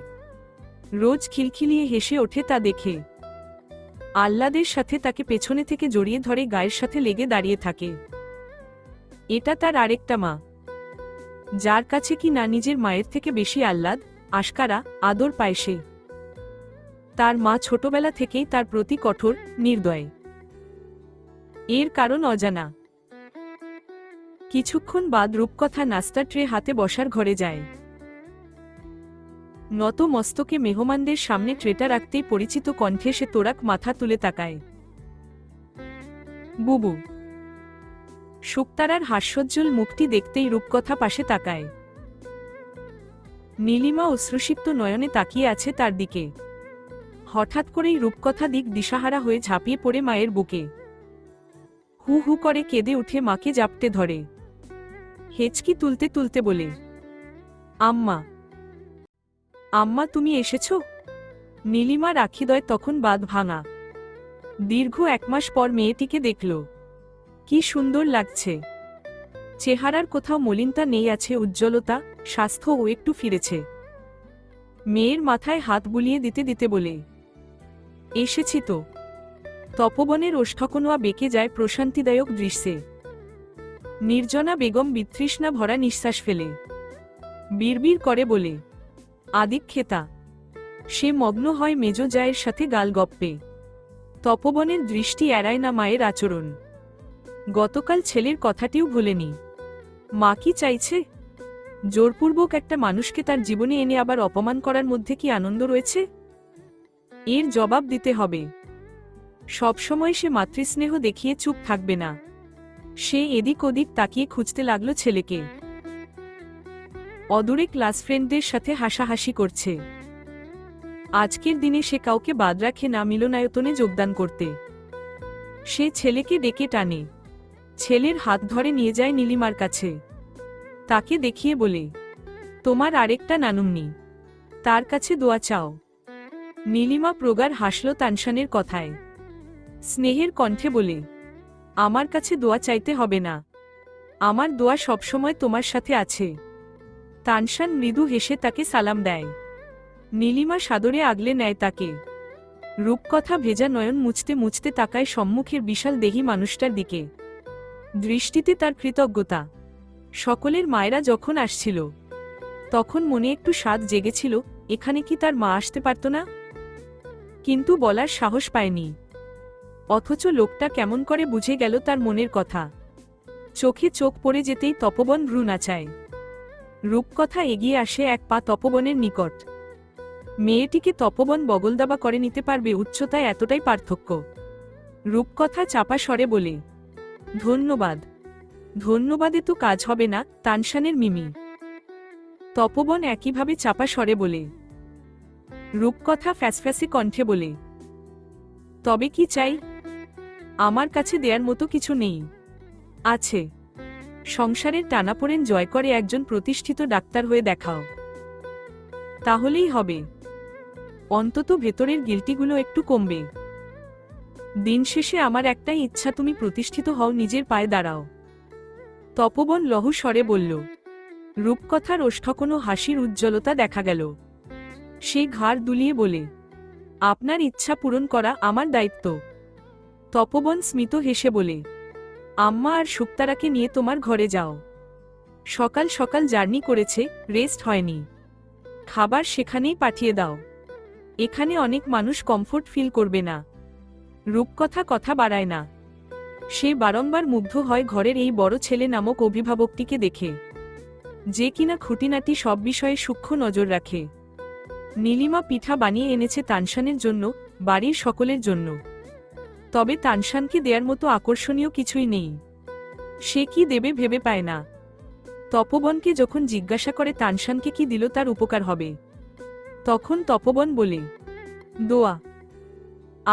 A: রোজ খিলখিলিয়ে হেসে ওঠে তা দেখে। আহ্লাদের সাথে তাকে পেছনে থেকে জড়িয়ে ধরে গায়ের সাথে লেগে দাঁড়িয়ে থাকে। এটা তার আরেকটা মা, যার কাছে কি না নিজের মায়ের থেকে বেশি আহ্লাদ, আশকারা, আদর পায় সে। তার মা ছোটবেলা থেকেই তার প্রতি কঠোর, নির্দয়। এর কারণ অজানা। কিছুক্ষণ বাদ রূপকথা নাস্তা ট্রে হাতে বসার ঘরে যায়। নত মস্তকে মেহমানদের সামনে ট্রেটা রাখতেই পরিচিত কণ্ঠে সে তোরাক মাথা তুলে তাকায়। বুবু। শুকতারার হাস্যোজ্জ্বল মুখটি দেখতেই রূপকথা পাশে তাকায়। নীলিমা অশ্রুসিক্ত নয়নে তাকিয়ে আছে তার দিকে। হঠাৎ করেই রূপকথা দিক দিশাহারা হয়ে ঝাঁপিয়ে পড়ে মায়ের বুকে। হু হু করে কেঁদে উঠে মাকে জাপটে ধরে। হেঁচকি তুলতে তুলতে বলে, আম্মা, আম্মা তুমি এসেছ? নীলিমার আখিদয় তখন বাঁধ ভাঙা। দীর্ঘ 1 মাস পর মেয়েটিকে দেখল। কি সুন্দর লাগছে। চেহারার কোথাও মলিনতা নেই, আছে উজ্জ্বলতা, স্বাস্থ্য ও একটু ফিরেছে। মেয়ের মাথায় হাত বুলিয়ে দিতে দিতে বলে, এসেছি তো। তপবনের ওষ্ঠকনোয়া বেঁকে যায় প্রশান্তিদায়ক দৃশ্যে। নির্জনা বেগম বিতৃষ্ণা ভরা নিঃশ্বাস ফেলে বিড়বিড় করে বলে, আদিক্ষেতা। সে মগ্ন হয় মেজ জায়ের সাথে গালগপ্পে। তপবনের দৃষ্টি এড়ায় না মায়ের আচরণ। গতকাল ছেলের কথাটিও ভুলেনি। মা কি চাইছে? জোরপূর্বক একটা মানুষকে তার জীবনে এনে আবার অপমান করার মধ্যে কি আনন্দ রয়েছে? এর জবাব দিতে হবে। সবসময় সে মাতৃস্নেহ দেখিয়ে চুপ থাকবে না। সে এদিক ওদিক তাকিয়ে খুঁজতে লাগলো ছেলেকে। অদূরে ক্লাস ফ্রেন্ডদের সাথে হাসাহাসি করছে। আজকের দিনে সে কাউকে বাদ রাখে না মিলনায়তনে যোগদান করতে। সে ছেলেকে ডেকে টানে। ছেলের হাত ধরে নিয়ে যায় নীলিমার কাছে। তাকে দেখিয়ে বলে, তোমার আরেকটা নানুমনি, তার কাছে দোয়া চাও। নীলিমা প্রগাঢ় হাসল তানশানের কথায়। স্নেহের কণ্ঠে বলে, আমার কাছে দোয়া চাইতে হবে না। আমার দোয়া সবসময় তোমার সাথে আছে। তানশান মৃদু হেসে তাকে সালাম দেয়। নীলিমা সাদরে আগলে নেয় তাকে। রূপকথা ভেজা নয়ন মুছতে মুছতে তাকায় সম্মুখের বিশাল দেহী মানুষটার দিকে। দৃষ্টিতে তার কৃতজ্ঞতা। সকলের মায়েরা যখন আসছিল তখন মনে একটু স্বাদ জেগেছিল, এখানে কি তার মা আসতে পারত না? কিন্তু বলার সাহস পায়নি। অথচ লোকটা কেমন করে বুঝে গেল তার মনের কথা। চোখে চোখ পড়ে যেতেই তপবন ভ্রু নাচায়। রূপকথা এগিয়ে আসে 1 পা তপবনের নিকট। মেয়েটিকে তপবন বগলদাবা করে নিতে পারবে, উচ্চতায় এতটাই পার্থক্য। রূপকথা চাপা স্বরে বলে, ধন্যবাদ। ধন্যবাদে তো কাজ হবে না, তানশানের মিমি। তপবন একইভাবে চাপা স্বরে বলে। রূপকথা ফ্যাসফ্যাসে কণ্ঠে বলে, তবে কি চাই? আমার কাছে দেয়ার মতো কিছু নেই। আছে। সংসারের টানাপোড়েন জয় করে একজন প্রতিষ্ঠিত ডাক্তার হয়ে দেখাও। তাহলেই হবে। অন্তত ভেতরের গিল্টিগুলো একটু কমবে। দিন শেষে আমার একটাই ইচ্ছা, তুমি প্রতিষ্ঠিত হও, নিজের পায়ে দাঁড়াও। তপবন লহু স্বরে বলল। রূপকথার ওষ্ঠকোনো হাসির উজ্জ্বলতা দেখা গেল। সে ঘাড় দুলিয়ে বলে, আপনার ইচ্ছা পূরণ করা আমার দায়িত্ব। তপবন স্মিত হেসে বলে, আম্মা আর শুকতারাকে নিয়ে তোমার ঘরে যাও। সকাল সকাল জার্নি করেছে, রেস্ট হয়নি। খাবার সেখানেই পাঠিয়ে দাও। এখানে অনেক মানুষ কমফোর্ট ফিল করবে না। রূপকথা কথা বাড়ায় না। সে বারংবার মুগ্ধ হয় ঘরের এই বড় ছেলে নামক অভিভাবকটিকে দেখে, যে কিনা খুঁটিনাটি সব বিষয়ে সূক্ষ্ম নজর রাখে। নীলিমা পিঠা বানিয়ে এনেছে তানশানের জন্য, বাড়ির সকলের জন্য। তবে তানশানকে দেয়ার মতো আকর্ষণীয় কিছুই নেই। সে কি দেবে ভেবে পায় না। তপবনকে যখন জিজ্ঞাসা করে তানশানকে কি দিল তার উপকার হবে, তখন তপবন বলে, দোয়া।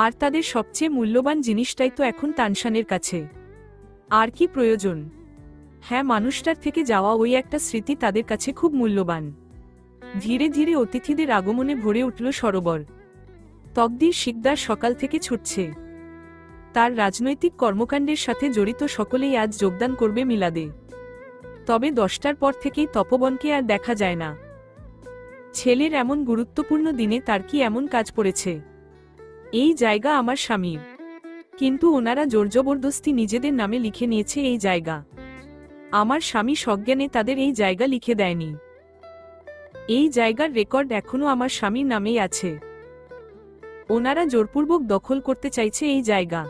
A: আর তাদের সবচেয়ে মূল্যবান জিনিসটাই তো এখন তানশানের কাছে। আর কি প্রয়োজন? হ্যাঁ, মানুষটার থেকে যাওয়া ওই একটা স্মৃতি তাদের কাছে খুব মূল্যবান। ধীরে ধীরে অতিথিদের আগমনে ভরে উঠল সরোবর। তকদির শিকদার সকাল থেকে ছুটছে। তার রাজনৈতিক কর্মকাণ্ডের সাথে জড়িত সকলেই আজ যোগদান করবে মিলাদে। তবে 10টার পর থেকেই তপবনকে আর দেখা যায় না। ছেলের এমন গুরুত্বপূর্ণ দিনে তার কি এমন কাজ পড়েছে? এই জায়গা আমার স্বামীর, কিন্তু ওনারা জোরজবরদস্তি নিজেদের নামে লিখে নিয়েছে এই জায়গা। আমার স্বামী সজ্ঞানে তাদের এই জায়গা লিখে দেয়নি। এই জায়গার রেকর্ড এখনো আমার স্বামীর নামেই আছে। ওনারা জোরপূর্বক দখল করতে চাইছে এই জায়গা।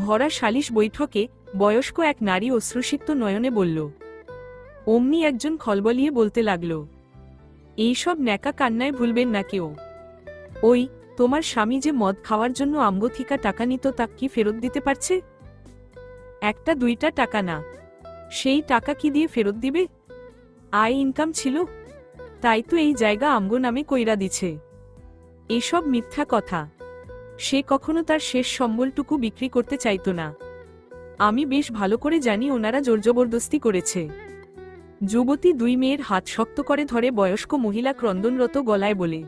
A: ভরা সালিশ বৈঠকে বয়স্ক এক নারী অশ্রুসিক্ত নয়নে বলল। অমনি একজন খলবলিয়ে বলতে লাগল, এইসব ন্যাকা কান্নায় ভুলবেন না কেউ। ওই তোমার স্বামী যে মদ খাওয়ার জন্য আমগো টাকা নিত তা কি ফেরত দিতে পারছে? একটা দুইটা টাকা না, সেই টাকা কি দিয়ে ফেরত দিবে? আয় ইনকাম ছিল, তাই তো এই জায়গা আমগো নামে কইরা দিছে। এসব মিথ্যা কথা। সে কখনো তার শেষ সম্বলটুকু বিক্রি করতে চাইত না। আমি বেশ ভালো করে জানি ওনারা জোরজবরদস্তি করেছে। যুবতী দুই মেয়ের হাত শক্ত করে ধরে বয়স্ক মহিলা ক্রন্দনরত গলায় বলে,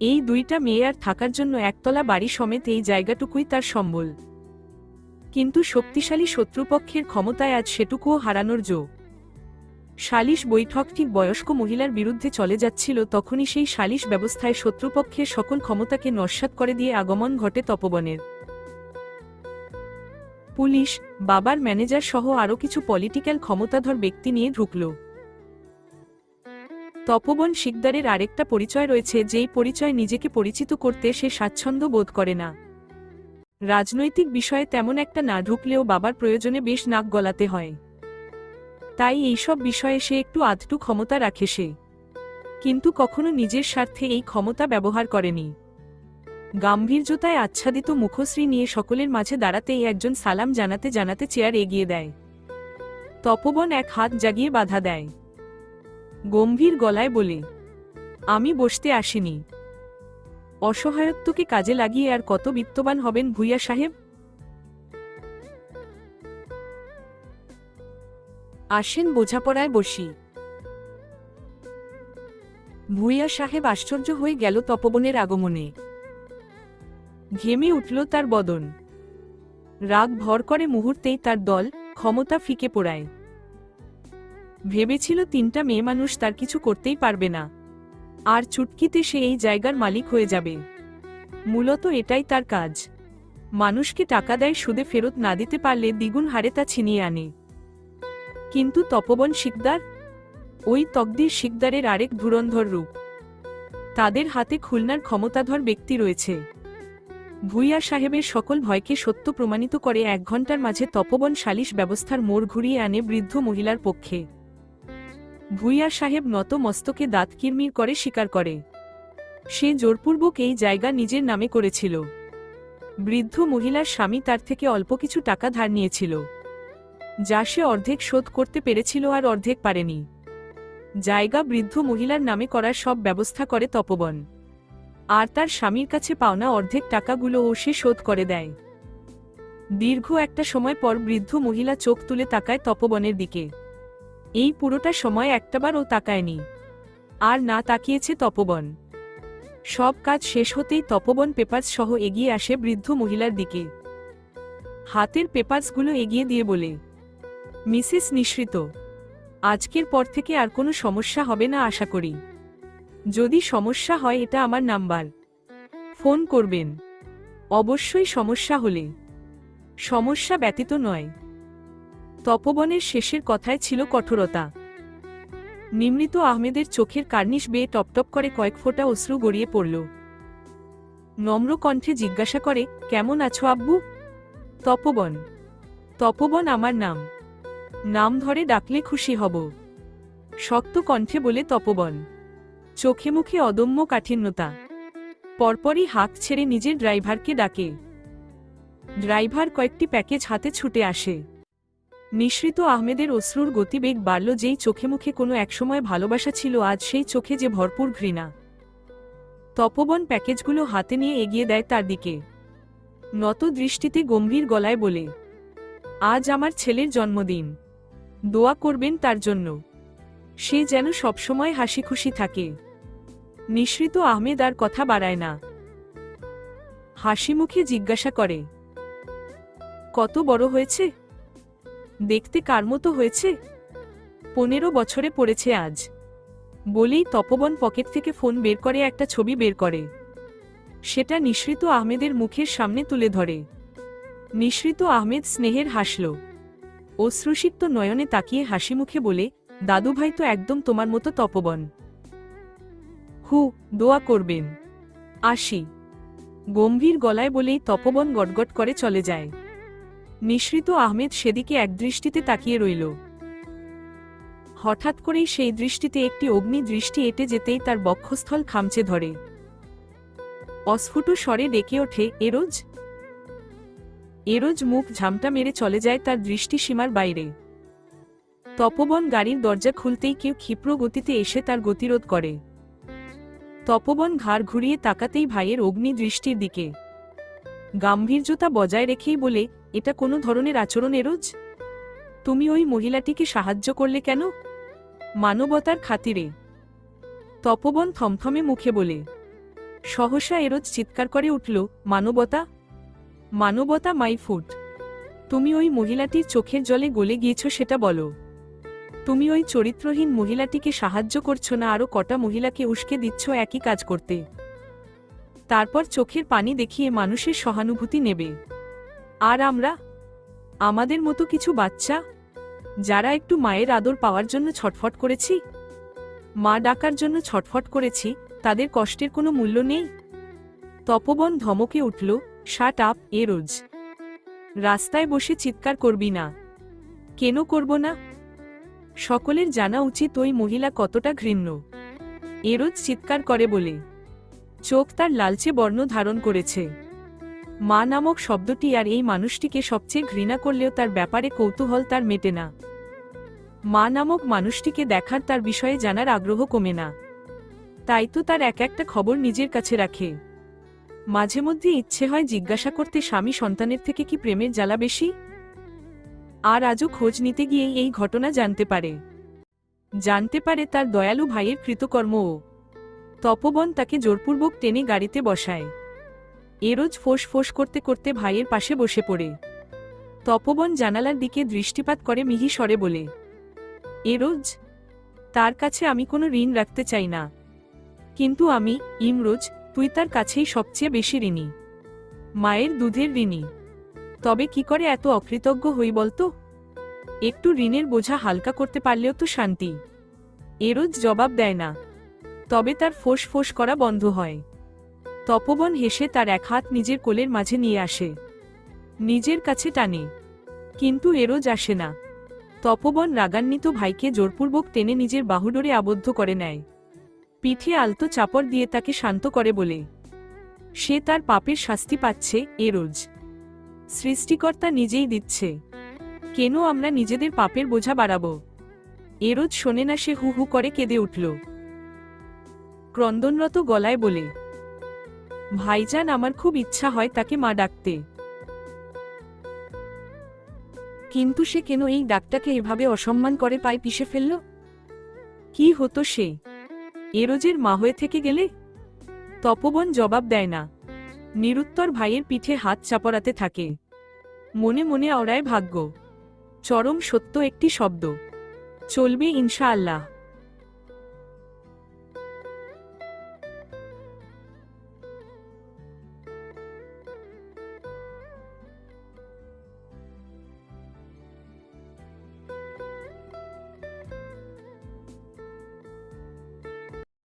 A: এই দুইটা মেয়ে আর থাকার জন্য একতলা বাড়ি সমেত এই জায়গাটুকুই তার সম্বল। কিন্তু শক্তিশালী শত্রুপক্ষের ক্ষমতায় আজ সেটুকুও হারানোর জো। সালিশ বৈঠক ঠিক বয়স্ক মহিলার বিরুদ্ধে চলে যাচ্ছিল, তখনই সেই সালিশ ব্যবস্থায় শত্রুপক্ষের সকল ক্ষমতাকে নস্যাৎ করে দিয়ে আগমন ঘটে তপবনের। পুলিশ, বাবার ম্যানেজার সহ আরও কিছু পলিটিক্যাল ক্ষমতাধর ব্যক্তি নিয়ে ঢুকল। তপবন শিকদারের আরেকটা পরিচয় রয়েছে, যেই পরিচয় নিজেকে পরিচিত করতে সে স্বাচ্ছন্দ্য বোধ করে না। রাজনৈতিক বিষয়ে তেমন একটা না ঢুকলেও বাবার প্রয়োজনে বেশ নাক গলাতে হয়। তাই এইসব বিষয়ে সে একটু আধটু ক্ষমতা রাখে সে, কিন্তু কখনো নিজের স্বার্থে এই ক্ষমতা ব্যবহার করেনি। গাম্ভীর্যতায় আচ্ছাদিত মুখশ্রী নিয়ে সকলের মাঝে দাঁড়াতেই একজন সালাম জানাতে জানাতে চেয়ার এগিয়ে দেয়। তপবন এক হাত জাগিয়ে বাধা দেয়, গম্ভীর গলায় বলে, আমি বসতে আসিনি। অসহায়ত্বকে কাজে লাগিয়ে আর কত বিত্তবান হবেন ভূঁইয়া সাহেব? আসেন, বোঝাপড়ায় বসি। ভূঁইয়া সাহেব আশ্চর্য হয়ে গেল তপবনের আগমনে। ঘেমে উঠল তার বদন। রাগ ভর করে মুহূর্তেই তার দল ক্ষমতা ফিকে পোড়ায়। ভেবেছিল তিনটা মেয়ে মানুষ তার কিছু করতেই পারবে না, আর চুটকিতে সে এই জায়গার মালিক হয়ে যাবে। মূলত এটাই তার কাজ। মানুষকে টাকা দেয়, সুদে ফেরত না দিতে পারলে দ্বিগুণ হারে তা ছিনিয়ে আনে। কিন্তু তপবন শিকদার, ওই তকদির শিকদারের আরেক ধুরন্ধর রূপ। তাদের হাতে খুলনার ক্ষমতাধর ব্যক্তি রয়েছে। ভূঁইয়া সাহেবের সকল ভয়কে সত্য প্রমাণিত করে 1 ঘন্টার মাঝে তপবন সালিশ ব্যবস্থার মোড় ঘুরিয়ে আনে বৃদ্ধ মহিলার পক্ষে। ভূঁইয়া সাহেব নত মস্তকে দাঁত কিরমির করে স্বীকার করে, সে জোরপূর্বক এই জায়গা নিজের নামে করেছিল। বৃদ্ধ মহিলার স্বামী তার থেকে অল্প কিছু টাকা ধার নিয়েছিল, যা সে অর্ধেক শোধ করতে পেরেছিল আর অর্ধেক পারেনি। জায়গা বৃদ্ধ মহিলার নামে করার সব ব্যবস্থা করে তপবন, আর তার স্বামীর কাছে পাওনা অর্ধেক টাকাগুলোও সে শোধ করে দেয়। দীর্ঘ একটা সময় পর বৃদ্ধ মহিলা চোখ তুলে তাকায় তপবনের দিকে। এই পুরোটা সময় একটাবারও তাকায়নি, আর না তাকিয়েছে তপবন। সব কাজ শেষ হতেই তপবন পেপারস সহ এগিয়ে আসে বৃদ্ধ মহিলার দিকে। হাতের পেপারসগুলো এগিয়ে দিয়ে বলে, মিসেস নিঃসৃত, আজকের পর থেকে আর কোনো সমস্যা হবে না আশা করি। যদি সমস্যা হয় এটা আমার নাম্বার, ফোন করবেন। অবশ্যই সমস্যা হলে, সমস্যা ব্যতীত নয়। তপবনের শেষের কথায় ছিল কঠোরতা। নিমৃত আহমেদের চোখের কার্নিশ বেয়ে টপটপ করে কয়েক ফোঁটা অশ্রু গড়িয়ে পড়ল। নম্র কণ্ঠে জিজ্ঞাসা করে, কেমন আছো আব্বু? তপবন। তপবন আমার নাম, নাম ধরে ডাকলে খুশি হব, শক্ত কণ্ঠে বলে তপবন। চোখে মুখে অদম্য কাঠিন্যতা। পরপরই হাঁক ছেড়ে নিজের ড্রাইভারকে ডাকে। ড্রাইভার কয়েকটি প্যাকেজ হাতে ছুটে আসে। নিঃসৃত আহমেদের অশ্রুর গতিবেগ বাড়ল। যেই চোখে মুখে কোনো একসময় ভালোবাসা ছিল, আজ সেই চোখে যে ভরপুর ঘৃণা। তপবন প্যাকেজগুলো হাতে নিয়ে এগিয়ে দেয় তার দিকে। নত দৃষ্টিতে গম্ভীর গলায় বলে, আজ আমার ছেলের জন্মদিন, দোয়া করবেন তার জন্য, সে যেন সবসময় হাসি খুশি থাকে। নিঃসৃত আহমেদ আর কথা বাড়ায় না, হাসি মুখে জিজ্ঞাসা করে, কত বড় হয়েছে? দেখতে কার মতো হয়েছে? 15 বছরে পড়েছে আজ। বলেই তপবন পকেট থেকে ফোন বের করে একটা ছবি বের করে, সেটা নিঃসৃত আহমেদের মুখের সামনে তুলে ধরে। নিঃসৃত আহমেদ স্নেহের হাসল, অশ্রুসিক্ত নয়নে তাকিয়ে হাসি মুখে বলে, দাদুভাই তো একদম তোমার মতো তপবন। দোয়া করবেন, আসি। গম্ভীর গলায় বলেই তপবন গটগট করে চলে যায়। নিঃসৃত আহমেদ সেদিকে একদৃষ্টিতে তাকিয়ে রইল। হঠাৎ করেই সেই দৃষ্টিতে একটি অগ্নি দৃষ্টি এঁটে যেতেই তার বক্ষস্থল খামচে ধরে। অস্ফুট স্বরে ডেকে ওঠে, এরোজ। এরোজ মুখ ঝামটা মেরে চলে যায় তার দৃষ্টিসীমার বাইরে। তপবন গাড়ির দরজা খুলতেই কেউ ক্ষিপ্র গতিতে এসে তার গতিরোধ করে। তপবন ঘাড় ঘুরিয়ে তাকাতেই ভাইয়ের অগ্নি দৃষ্টির দিকে। গাম্ভীর্যতা বজায় রেখেই বলে, এটা কোনো ধরনের আচরণ এরোজ? তুমি ওই মহিলাটিকে সাহায্য করলে কেন? মানবতার খাতিরে। তপবন থমথমে মুখে বলে। সহসা এরোজ চিৎকার করে উঠল, মানবতা? মানবতা মাই ফুট। তুমি ওই মহিলাটির চোখের জলে গলে গিয়েছ সেটা বলো। তুমি ওই চরিত্রহীন মহিলাটিকে সাহায্য করছো না আরও কটা মহিলাকে উস্কে দিচ্ছ একই কাজ করতে। তারপর চোখের পানি দেখিয়ে মানুষের সহানুভূতি নেবে। আর আমরা, আমাদের মতো কিছু বাচ্চা, যারা একটু মায়ের আদর পাওয়ার জন্য ছটফট করেছি, মা ডাকার জন্য ছটফট করেছি, তাদের কষ্টের কোনো মূল্য নেই? তপবন ধমকে উঠল, শাট আপ এরোজ। রাস্তায় বসে চিৎকার করবি না। কেন করব না? সকলের জানা উচিত ওই মহিলা কতটা ঘৃণ্য। এরোজ চিৎকার করে বলে। চোখ তার লালচে বর্ণ ধারণ করেছে। মা নামক শব্দটি আর এই মানুষটিকে সবচেয়ে ঘৃণা করলেও তার ব্যাপারে কৌতূহল তার মেটে না। মা নামক মানুষটিকে দেখার, তার বিষয়ে জানার আগ্রহ কমে না। তাই তো তার এক একটা খবর নিজের কাছে রাখে। মাঝে মধ্যে ইচ্ছে হয় জিজ্ঞাসা করতে, স্বামী সন্তানের থেকে কি প্রেমের জ্বালা বেশি? আর আজও খোঁজ নিতে গিয়েই এই ঘটনা জানতে পারে তার দয়ালু ভাইয়ের কৃতকর্মও। তপবন তাকে জোরপূর্বক টেনে গাড়িতে বসায়। এরোজ ফোঁস ফোঁস করতে করতে ভাইয়ের পাশে বসে পড়ে। তপবন জানালার দিকে দৃষ্টিপাত করে মিহি স্বরে বলে, এরোজ, তার কাছে আমি কোনো ঋণ রাখতে চাই না, কিন্তু আমি, ইমরোজ, তুই তার কাছেই সবচেয়ে বেশি ঋণী, মায়ের দুধের ঋণী। তবে কি করে এত অকৃতজ্ঞ হই বলতো? একটু ঋণের বোঝা হালকা করতে পারলেও তো শান্তি। এরোজ জবাব দেয় না, তবে তার ফোঁস ফোঁস করা বন্ধ হয়। তপবন হেসে তার এক হাত নিজের কোলের মাঝে নিয়ে আসে, নিজের কাছে টানে, কিন্তু এরোজ আসে না। তপবন রাগান্বিত ভাইকে জোরপূর্বক টেনে নিজের বাহুডোরে আবদ্ধ করে নেয়। পিঠে আলতো চাপড় দিয়ে তাকে শান্ত করে বলে, সে তার পাপের শাস্তি পাচ্ছে, এরোজ। সৃষ্টিকর্তা নিজেই দিচ্ছে, কেন আমরা নিজেদের পাপের বোঝা বাড়াবো? এরোজ শোনে না, সে হু হু করে কেঁদে উঠল, ক্রন্দনরত গলায় বলে, ভাইজান, আমার খুব ইচ্ছা হয় তাকে মা ডাকতে, কিন্তু সে কেন এই ডাকটাকে এভাবে অসম্মান করে পায়ে পিষে ফেলল? কি হতো সে এরোজের মা হয়ে থেকে গেলে? তপবন জবাব দেয় না, নিরুত্তর ভাইয়ের পিঠে হাত চাপড়াতে থাকে। মনে মনে ওড়ায় ভাগ্য। চরম সত্য একটি শব্দ, চলবে ইনশাআল্লাহ।